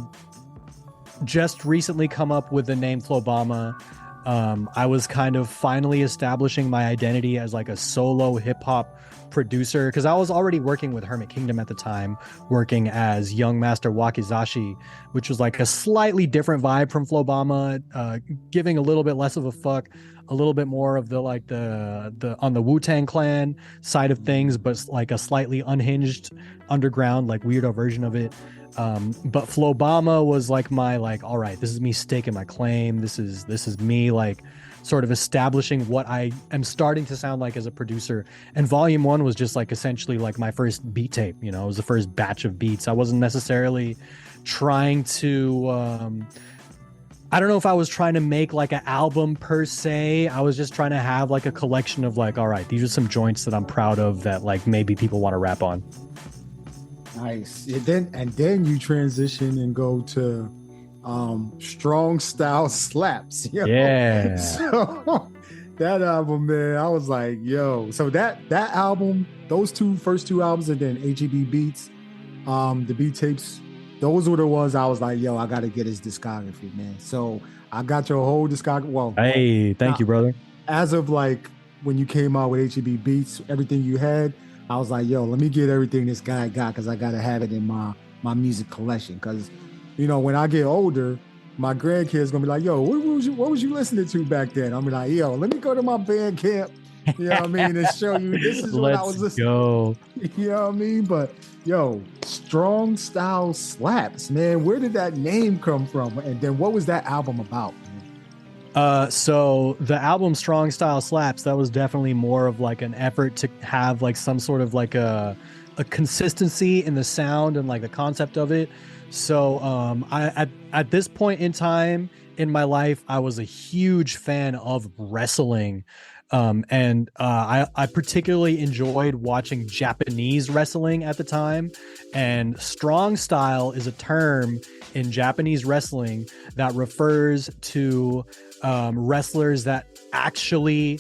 just recently come up with the name Flobama. I was kind of finally establishing my identity as like a solo hip hop producer, because I was already working with Hermit Kingdom at the time, working as Young Master Wakizashi, which was like a slightly different vibe from Flobama, giving a little bit less of a fuck, a little bit more of the like the on the Wu-Tang Clan side of things, but like a slightly unhinged underground like weirdo version of it. But Flobama was like my like, all right, this is me staking my claim. This is me like sort of establishing what I am starting to sound like as a producer. And Volume 1 was just like essentially like my first beat tape. You know, it was the first batch of beats. I wasn't necessarily trying to I don't know if I was trying to make like an album per se. I was just trying to have like a collection of like, all right, these are some joints that I'm proud of that like maybe people want to rap on. Nice. And then you transition and go to Strong Style Slaps. You know? Yeah. So that album, man, I was like, yo. So that album, those first two albums, and then HEB Beats, the beat tapes, those were the ones I was like, yo, I got to get his discography, man. So I got your whole discography. Well, hey, thank you, brother. As of like when you came out with HEB Beats, everything you had, I was like, yo, let me get everything this guy got, because I got to have it in my music collection. Because, you know, when I get older, my grandkids going to be like, yo, what was you listening to back then? I'm like, yo, let me go to my Bandcamp, you know what I mean, and show you this is what I was listening to. You know what I mean? But, yo, Strong Style Slaps, man, where did that name come from? And then what was that album about? So the album Strong Style Slaps, that was definitely more of like an effort to have like some sort of like a consistency in the sound and like the concept of it. So I at this point in time in my life, I was a huge fan of wrestling. And I particularly enjoyed watching Japanese wrestling at the time. And strong style is a term in Japanese wrestling that refers to wrestlers that actually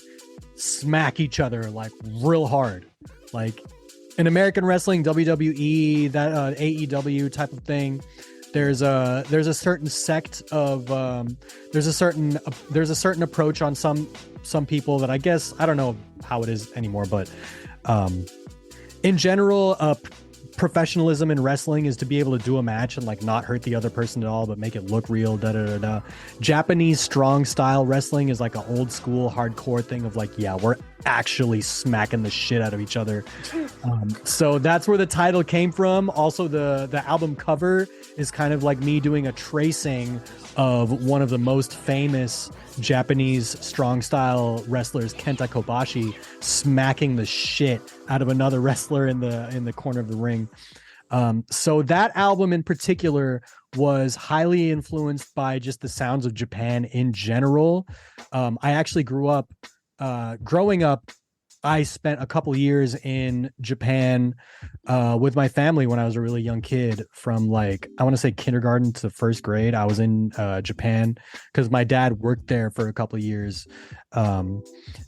smack each other like real hard. Like in American wrestling, WWE, that AEW type of thing, there's a certain sect of there's a certain approach on some people that I guess, I don't know how it is anymore, but in general, professionalism in wrestling is to be able to do a match and like not hurt the other person at all, but make it look real. Japanese strong style wrestling is like an old school hardcore thing of like, yeah, we're actually smacking the shit out of each other. So that's where the title came from. Also, the album cover is kind of like me doing a tracing of one of the most famous Japanese strong style wrestlers, Kenta Kobashi, smacking the shit out of another wrestler in the corner of the ring. So that album in particular was highly influenced by just the sounds of Japan in general. I actually growing up, I spent a couple years in Japan with my family when I was a really young kid. From like, I want to say kindergarten to first grade, I was in Japan because my dad worked there for a couple of years.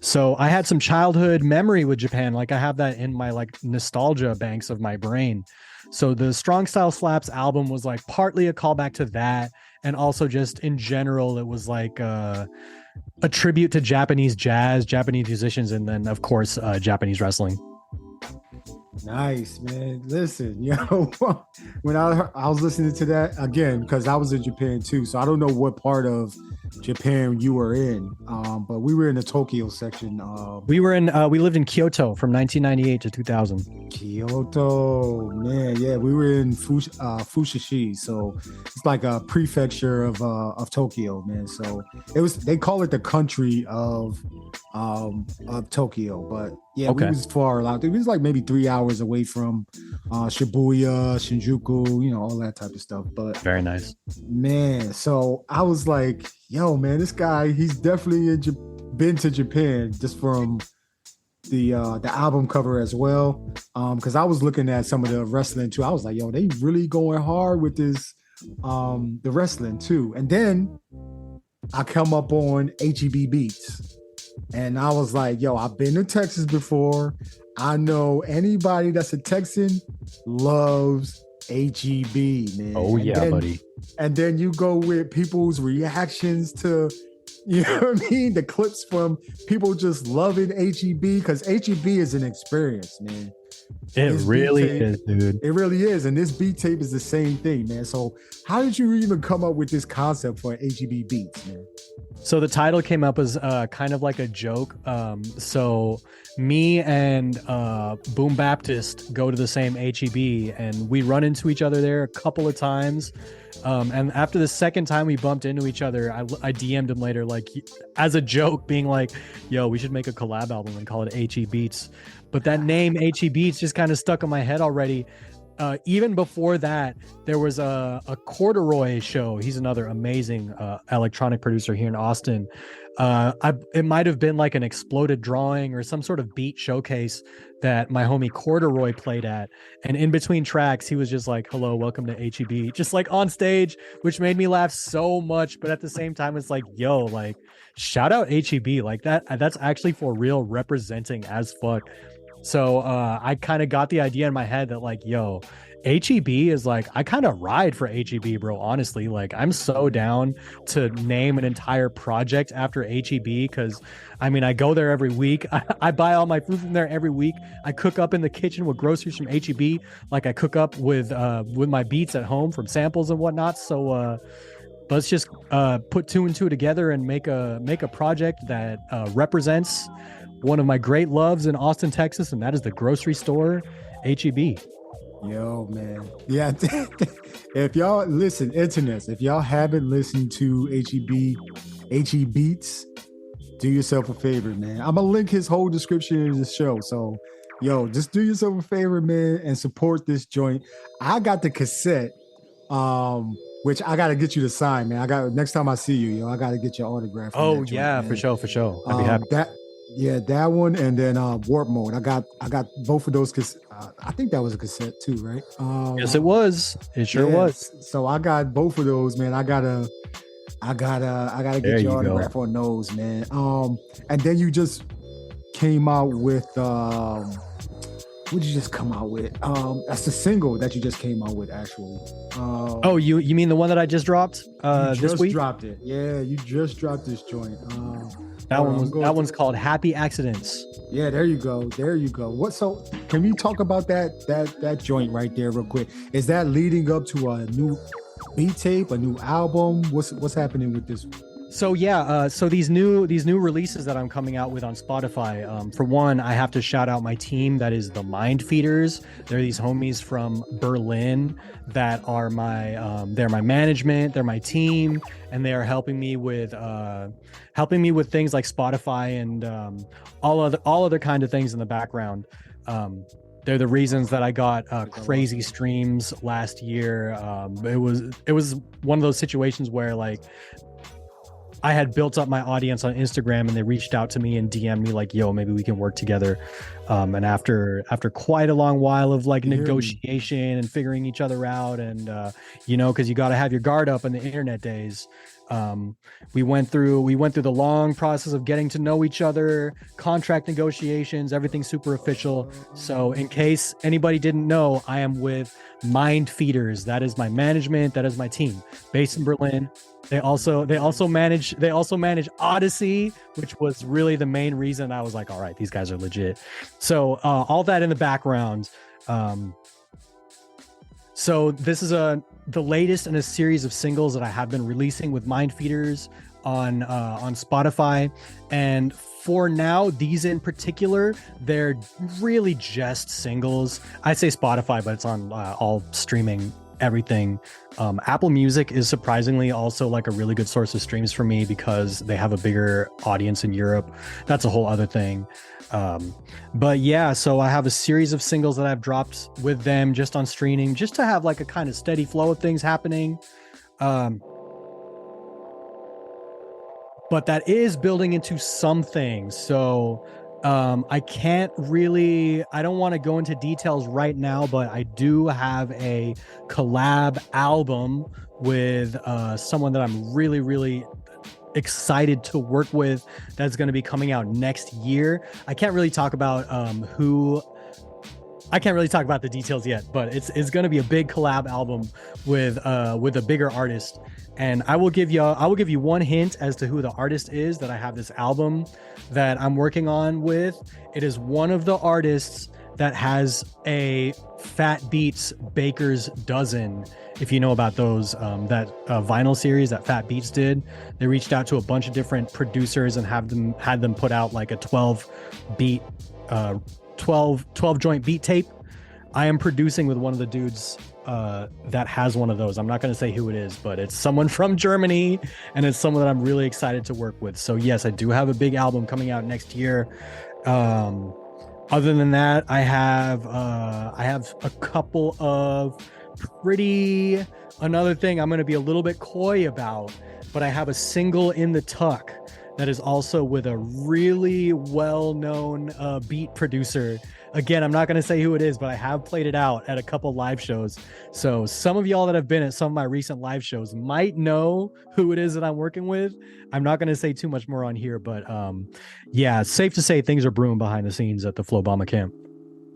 So I had some childhood memory with Japan. Like I have that in my like nostalgia banks of my brain. So the Strong Style Slaps album was like partly a callback to that. And also just in general, it was like a tribute to Japanese jazz, Japanese musicians, and then of course Japanese wrestling. Nice, man. Listen, when I was listening to that again, because I was in Japan too, so I don't know what part of Japan you were in, but we were in the Tokyo section. We lived in Kyoto from 1998 to 2000. Kyoto, man, yeah, we were in Fushishi, so it's like a prefecture of Tokyo, man. So they call it the country of Tokyo, but yeah, Okay. we was far out. It was like maybe 3 hours away from Shibuya, Shinjuku, all that type of stuff. But Very nice. man, so I was like, yo, man, this guy, he's definitely been to Japan just from the album cover as well. Because I was looking at some of the wrestling too. I was like, yo, they really going hard with this the wrestling too. And then I come up on HEB Beats. And I was like, yo, I've been to Texas before. I know anybody that's a Texan loves HEB, man. Oh, yeah, buddy. And then you go with people's reactions to, you know what I mean? The clips from people just loving HEB, because HEB is an experience, man. It This really beat tape- is, dude. It really is. And this beat tape is the same thing, man. So how did you even come up with this concept for HEB Beats, man? So the title came up as kind of like a joke. So me and Boom Baptist go to the same HEB, and we run into each other there a couple of times. And after the second time we bumped into each other, I DM'd him later, like as a joke, being like, yo, we should make a collab album and call it HE Beats. But that name HE Beats just kind of stuck in my head already. Even before that, there was a Corduroy show. He's another amazing electronic producer here in Austin. It might have been like an Exploded Drawing or some sort of beat showcase that my homie Corduroy played at. And in between tracks, he was just like, hello, welcome to HEB, just like on stage, which made me laugh so much. But at the same time, it's like, yo, like shout out HEB, like that's actually for real, representing as fuck. So I kind of got the idea in my head that like, yo, HEB is like, I kind of ride for HEB, bro. Honestly, like I'm so down to name an entire project after HEB, because I mean, I go there every week. I buy all my food from there every week. I cook up in the kitchen with groceries from HEB, like I cook up with my beats at home from samples and whatnot. So let's just put two and two together and make a project that represents one of my great loves in Austin, Texas, and that is the grocery store, HEB. Yo, man. Yeah. If y'all listen, internets, if y'all haven't listened to HE Beats, do yourself a favor, man. I'm gonna link his whole description in the show. So, yo, just do yourself a favor, man, and support this joint. I got the cassette, which I gotta get you to sign, man. Next time I see you, yo, I gotta get your autograph. Oh that joint, yeah, man. for sure. I'd be happy. That one, and then Warp Mode. I got both of those. I think that was a cassette too, right? Yes, it was. It sure was. So I got both of those, man. I gotta There get you your go. autograph on those, man. And then you just came out with what did you just come out with? That's the single that you just came out with, actually. Oh, you mean the one that I just dropped you this just week? dropped it. Yeah, you just dropped this joint. That one's called Happy Accidents. Yeah, there you go. What? So can we talk about that joint right there real quick? Is that leading up to a new beat tape, a new album? What's happening with this? So yeah, so these new releases that I'm coming out with on Spotify. For one, I have to shout out my team. That is the Mind Feeders. They're these homies from Berlin that are they're my management. They're my team, and they are helping me with things like Spotify and all other kind of things in the background. They're the reasons that I got crazy streams last year. It was one of those situations where like I had built up my audience on Instagram and they reached out to me and DM'd me like, yo, maybe we can work together. And after quite a long while of like You hear me? negotiation and figuring each other out, and because you got to have your guard up in the internet days, we went through the long process of getting to know each other, contract negotiations, everything super official. So in case anybody didn't know, I am with Mind Feeders. That is my management, that is my team based in Berlin. They also manage Odyssey, which was really the main reason I was like, all right, these guys are legit. So all that in the background. So this is the latest in a series of singles that I have been releasing with Mind Feeders on Spotify. And for now, these in particular, they're really just singles. I say Spotify, but it's on all streaming, everything. Apple Music is surprisingly also like a really good source of streams for me because they have a bigger audience in Europe. That's a whole other thing. But yeah, so I have a series of singles that I've dropped with them just on streaming, just to have like a kind of steady flow of things happening. But that is building into something. So I don't want to go into details right now, but I do have a collab album with someone that I'm really, really excited to work with, that's going to be coming out next year. I can't really talk about the details yet, but it's going to be a big collab album with a bigger artist. And I will give you one hint as to who the artist is that I have this album that I'm working on with. It is one of the artists that has a Fat Beats Baker's Dozen. If you know about those, that vinyl series that Fat Beats did, they reached out to a bunch of different producers and had them put out like a 12 joint beat tape. I am producing with one of the dudes that has one of those. I'm not going to say who it is, but it's someone from Germany, and it's someone that I'm really excited to work with. So yes, I do have a big album coming out next year. Other than that, I have a couple of another thing I'm going to be a little bit coy about, but I have a single in the tuck that is also with a really well-known beat producer. Again, I'm not going to say who it is, but I have played it out at a couple live shows. So some of y'all that have been at some of my recent live shows might know who it is that I'm working with. I'm not going to say too much more on here, but yeah, it's safe to say things are brewing behind the scenes at the Flobama camp.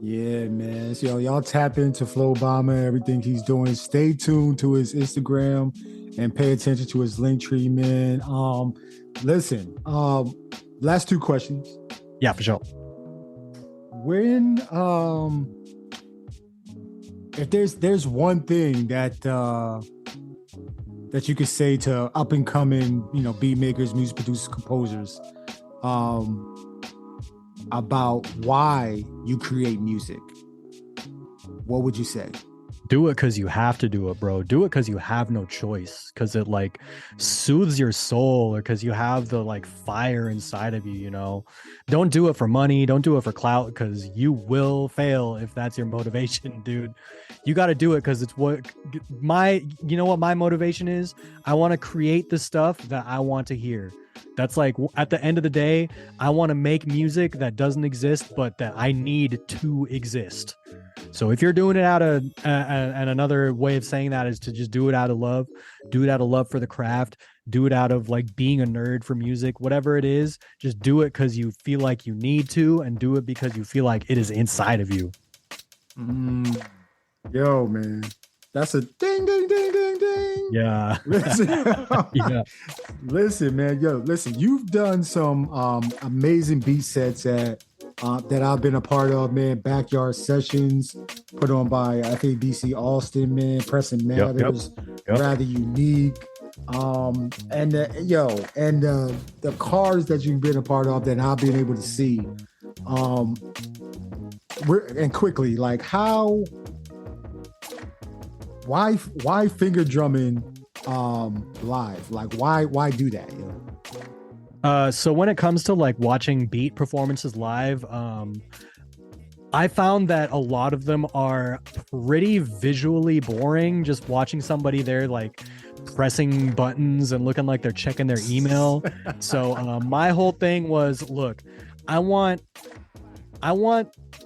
Yeah, man. So y'all tap into Flobama, everything he's doing. Stay tuned to his Instagram and pay attention to his link tree, man. Listen, last two questions. Yeah, for sure. When if there's one thing that you could say to up and coming, beat makers, music producers, composers, about why you create music, what would you say? Do it because you have to do it, bro. Do it because you have no choice, because it like soothes your soul, or because you have the like fire inside of you, Don't do it for money. Don't do it for clout, because you will fail if that's your motivation, dude. You got to do it because it's what my motivation is. I want to create the stuff that I want to hear. That's like, at the end of the day, I want to make music that doesn't exist, but that I need to exist. So if you're doing it out of, and another way of saying that is to just do it out of love, do it out of love for the craft, do it out of like being a nerd for music, whatever it is, just do it because you feel like you need to, and do it because you feel like it is inside of you. Yo, man, that's a ding, ding, ding, ding, ding. Yeah. Listen, Yeah. Listen, man. Yo, listen, you've done some amazing beat sets that I've been a part of, man. Backyard sessions put on by FABC Austin, man. Pressing Matters, Yep. Rather Unique. And the cars that you've been a part of that I've been able to see. And quickly, like why finger drumming live? Like why do that? So when it comes to like watching beat performances live, I found that a lot of them are pretty visually boring. Just watching somebody there like pressing buttons and looking like they're checking their email. So my whole thing was, look, I want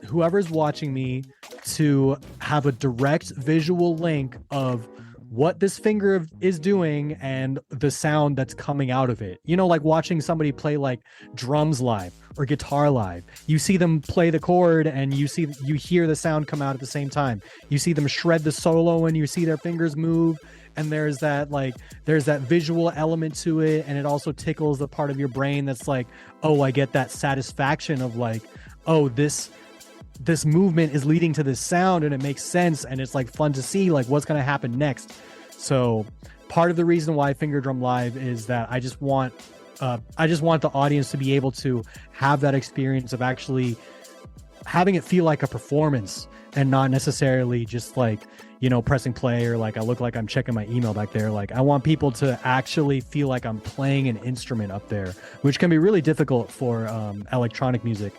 whoever's watching me to have a direct visual link of what this finger is doing and the sound that's coming out of it. You know, like watching somebody play like drums live or guitar live. You see them play the chord and you hear the sound come out at the same time. You see them shred the solo and you see their fingers move, and there's that visual element to it, and it also tickles the part of your brain that's like, oh, I get that satisfaction of like, oh, this movement is leading to this sound and it makes sense, and it's like fun to see like what's going to happen next. So part of the reason why Finger Drum Live is that I just want the audience to be able to have that experience of actually having it feel like a performance and not necessarily just like, you know, pressing play or like I look like I'm checking my email back there. Like I want people to actually feel like I'm playing an instrument up there, which can be really difficult for electronic music.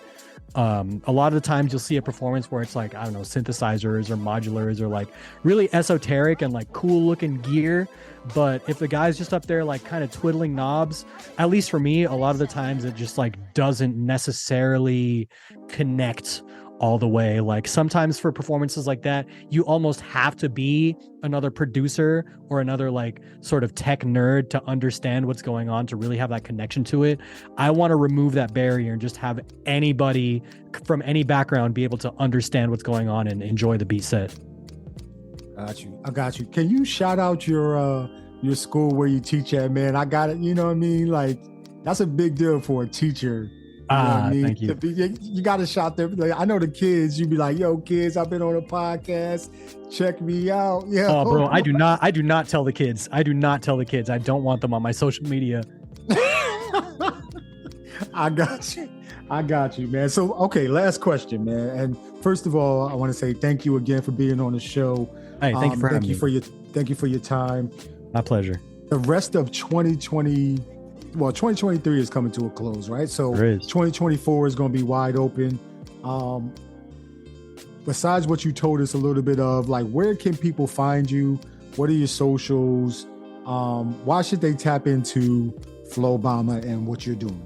A lot of the times you'll see a performance where it's like, I don't know, synthesizers or modulars or like really esoteric and like cool looking gear. But if the guy's just up there like kind of twiddling knobs, at least for me, a lot of the times it just like doesn't necessarily connect all the way. Like sometimes for performances like that, you almost have to be another producer or another like sort of tech nerd to understand what's going on to really have that connection to it. I want to remove that barrier and just have anybody from any background be able to understand what's going on and enjoy the beat set. I got you. Can you shout out your school where you teach at, man? I got it. You know what I mean? Like that's a big deal for a teacher. You know what I mean? Thank you. You got to shout them. Like, I know the kids. You be like, "Yo, kids, I've been on a podcast. Check me out." Yeah. Oh, bro, I do not tell the kids. I don't want them on my social media. I got you, man. So, okay, last question, man. And first of all, I want to say thank you again for being on the show. Hey, thank you for having me. Thank you for your time. My pleasure. The rest of 2023 is coming to a close, right? So 2024 is going to be wide open. Besides what you told us a little bit of, like, where can people find you? What are your socials? Why should they tap into Flobama and what you're doing?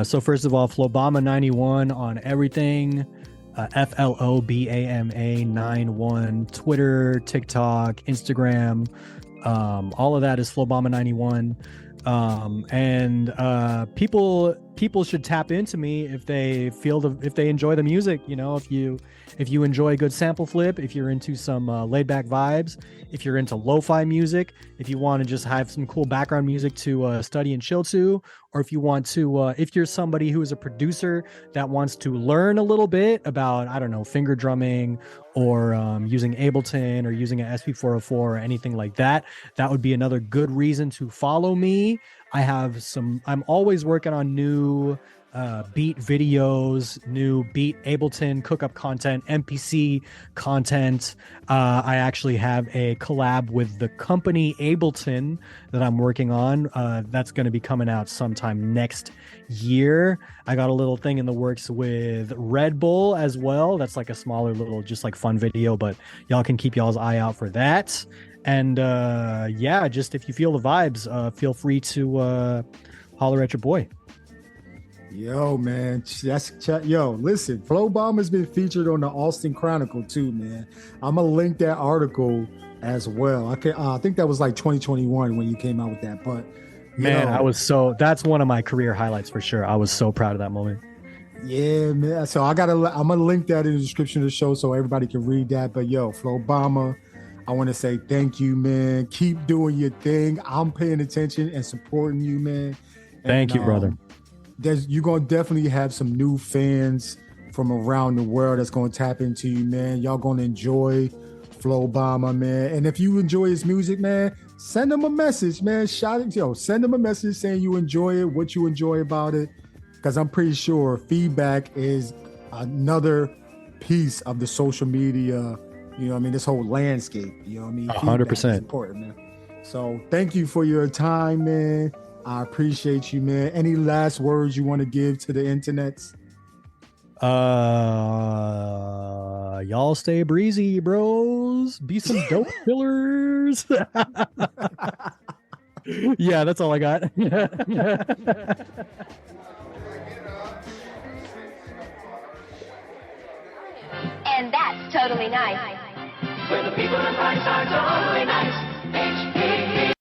So first of all, Flobama 91 on everything. FLOBAMA 91, Twitter, TikTok, Instagram. All of that is Flobama 91. People should tap into me if they enjoy the music. You know, if you enjoy a good sample flip, if you're into some laid back vibes, if you're into lo-fi music, if you want to just have some cool background music to study and chill to, or if you want to, if you're somebody who is a producer that wants to learn a little bit about, I don't know, finger drumming or using Ableton or using an SP404 or anything like that, that would be another good reason to follow me. I'm always working on new beat videos, new beat Ableton cookup content, MPC content. I actually have a collab with the company Ableton that I'm working on. That's going to be coming out sometime next year. I got a little thing in the works with Red Bull as well. That's like a smaller little, just like fun video, but y'all can keep y'all's eye out for that. And yeah, just if you feel the vibes, feel free to holler at your boy. Yo, man, listen, Flobama has been featured on the Austin Chronicle too, man. I'm gonna link that article as well. I think that was like 2021 when you came out with that, but man, that's one of my career highlights for sure. I was so proud of that moment. Yeah, man. So I'm gonna link that in the description of the show so everybody can read that. But yo, Flobama, I want to say thank you, man. Keep doing your thing. I'm paying attention and supporting you, man. Thank you, brother. You're going to definitely have some new fans from around the world that's going to tap into you, man. Y'all going to enjoy Flobama, man. And if you enjoy his music, man, send him a message, man. Send him a message saying you enjoy it, what you enjoy about it. Because I'm pretty sure feedback is another piece of the social media, you know what I mean, this whole landscape, you know what I mean? 100%. Is important, man. So thank you for your time, man. I appreciate you, man. Any last words you want to give to the internets? Y'all stay breezy, bros. Be some dope killers. Yeah, that's all I got. and that's totally nice. Where the people and rights are totally nice. H-E-E.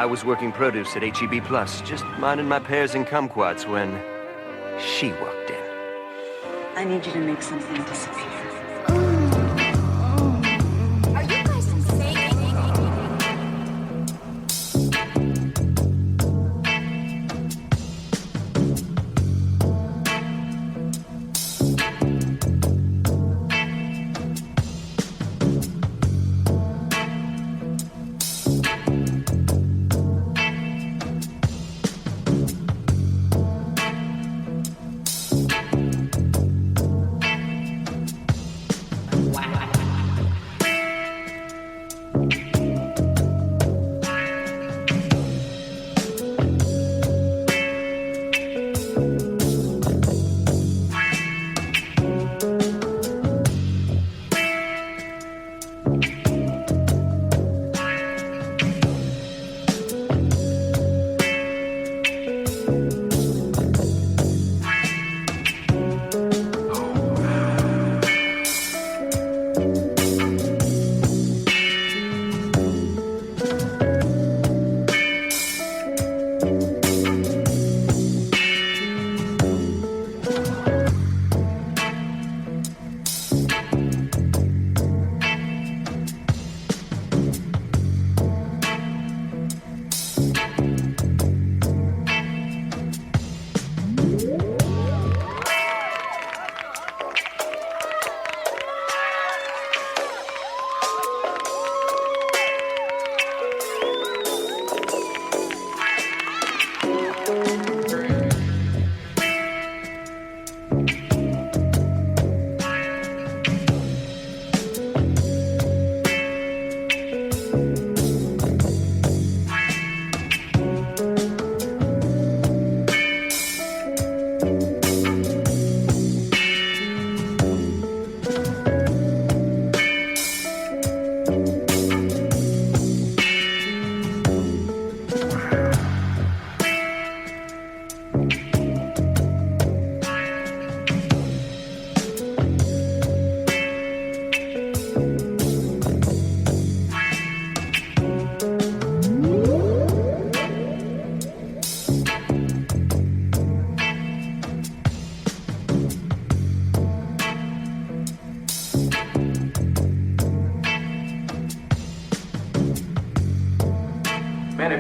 I was working produce at HEB Plus, just minding my pears and kumquats when she walked in. I need you to make something disappear. Are you guys insane?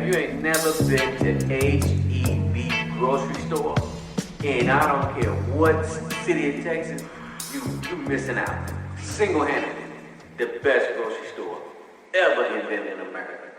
If you ain't never been to H-E-B grocery store, and I don't care what city in Texas, you missing out. Single-handedly, the best grocery store ever invented in America.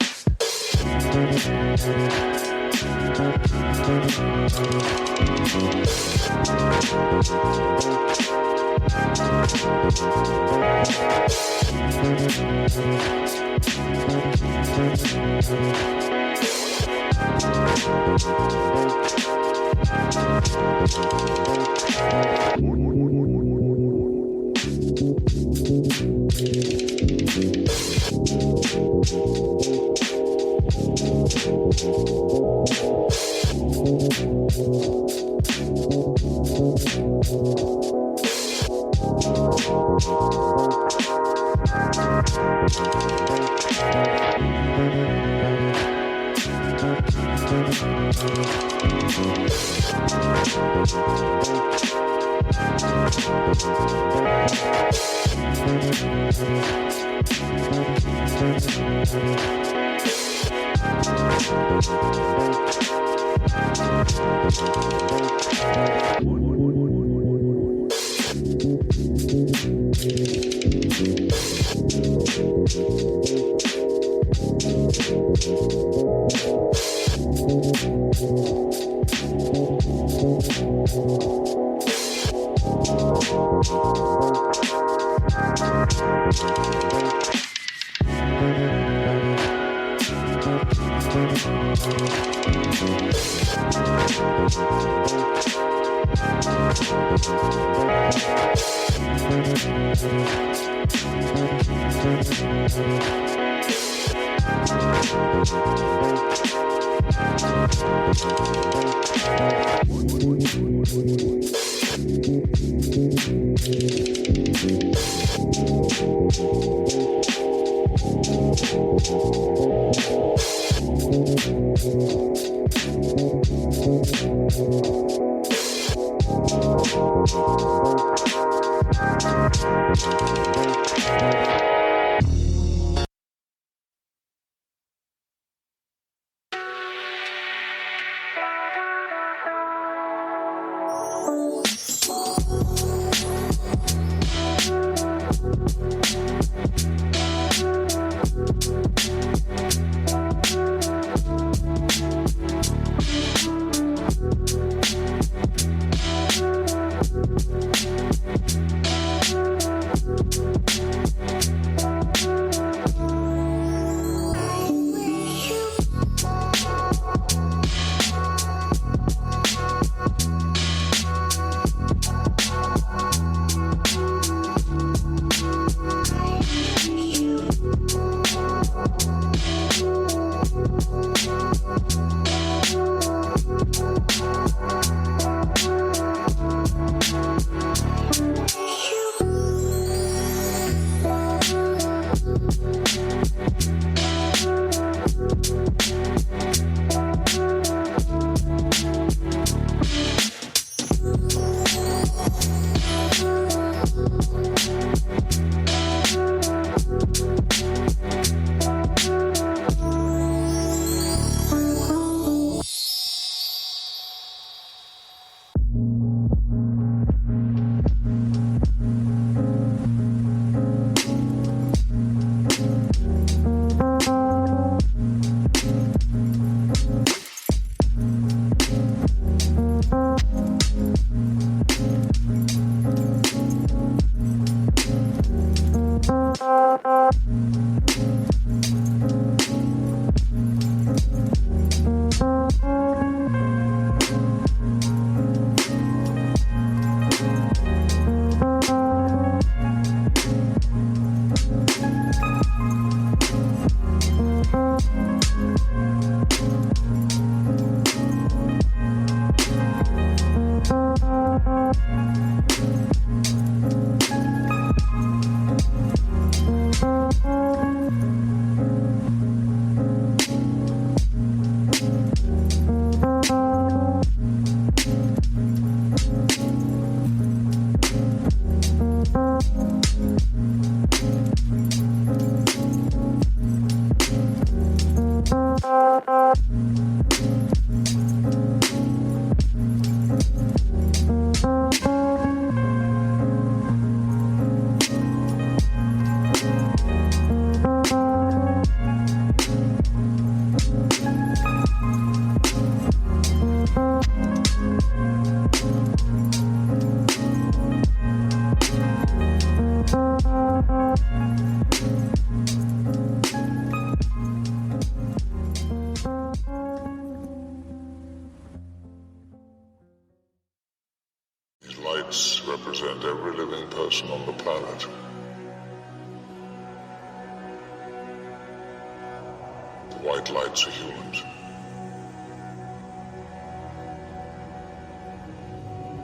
white lights are humans.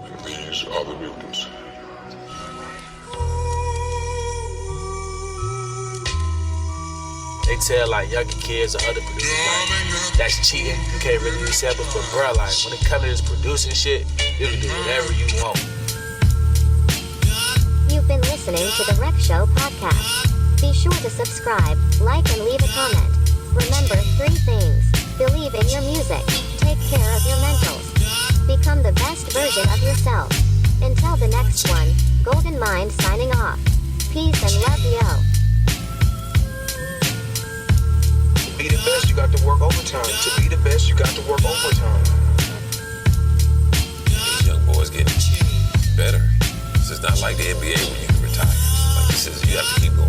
And these are the mutants. They tell like younger kids or other producers like that's cheating. You can't really be separate, but bro, like when it comes to this producing shit, you can do whatever you want. You've been listening to the Rec Show podcast. Be sure to subscribe, like, and leave a comment. Remember 3 things. Believe in your music. Take care of your mentals. Become the best version of yourself. Until the next one, Golden Mind signing off. Peace and love, yo. To be the best, you got to work overtime. To be the best, you got to work overtime. These young boys getting better. This is not like the NBA when you can retire. Like this is, you have to keep going.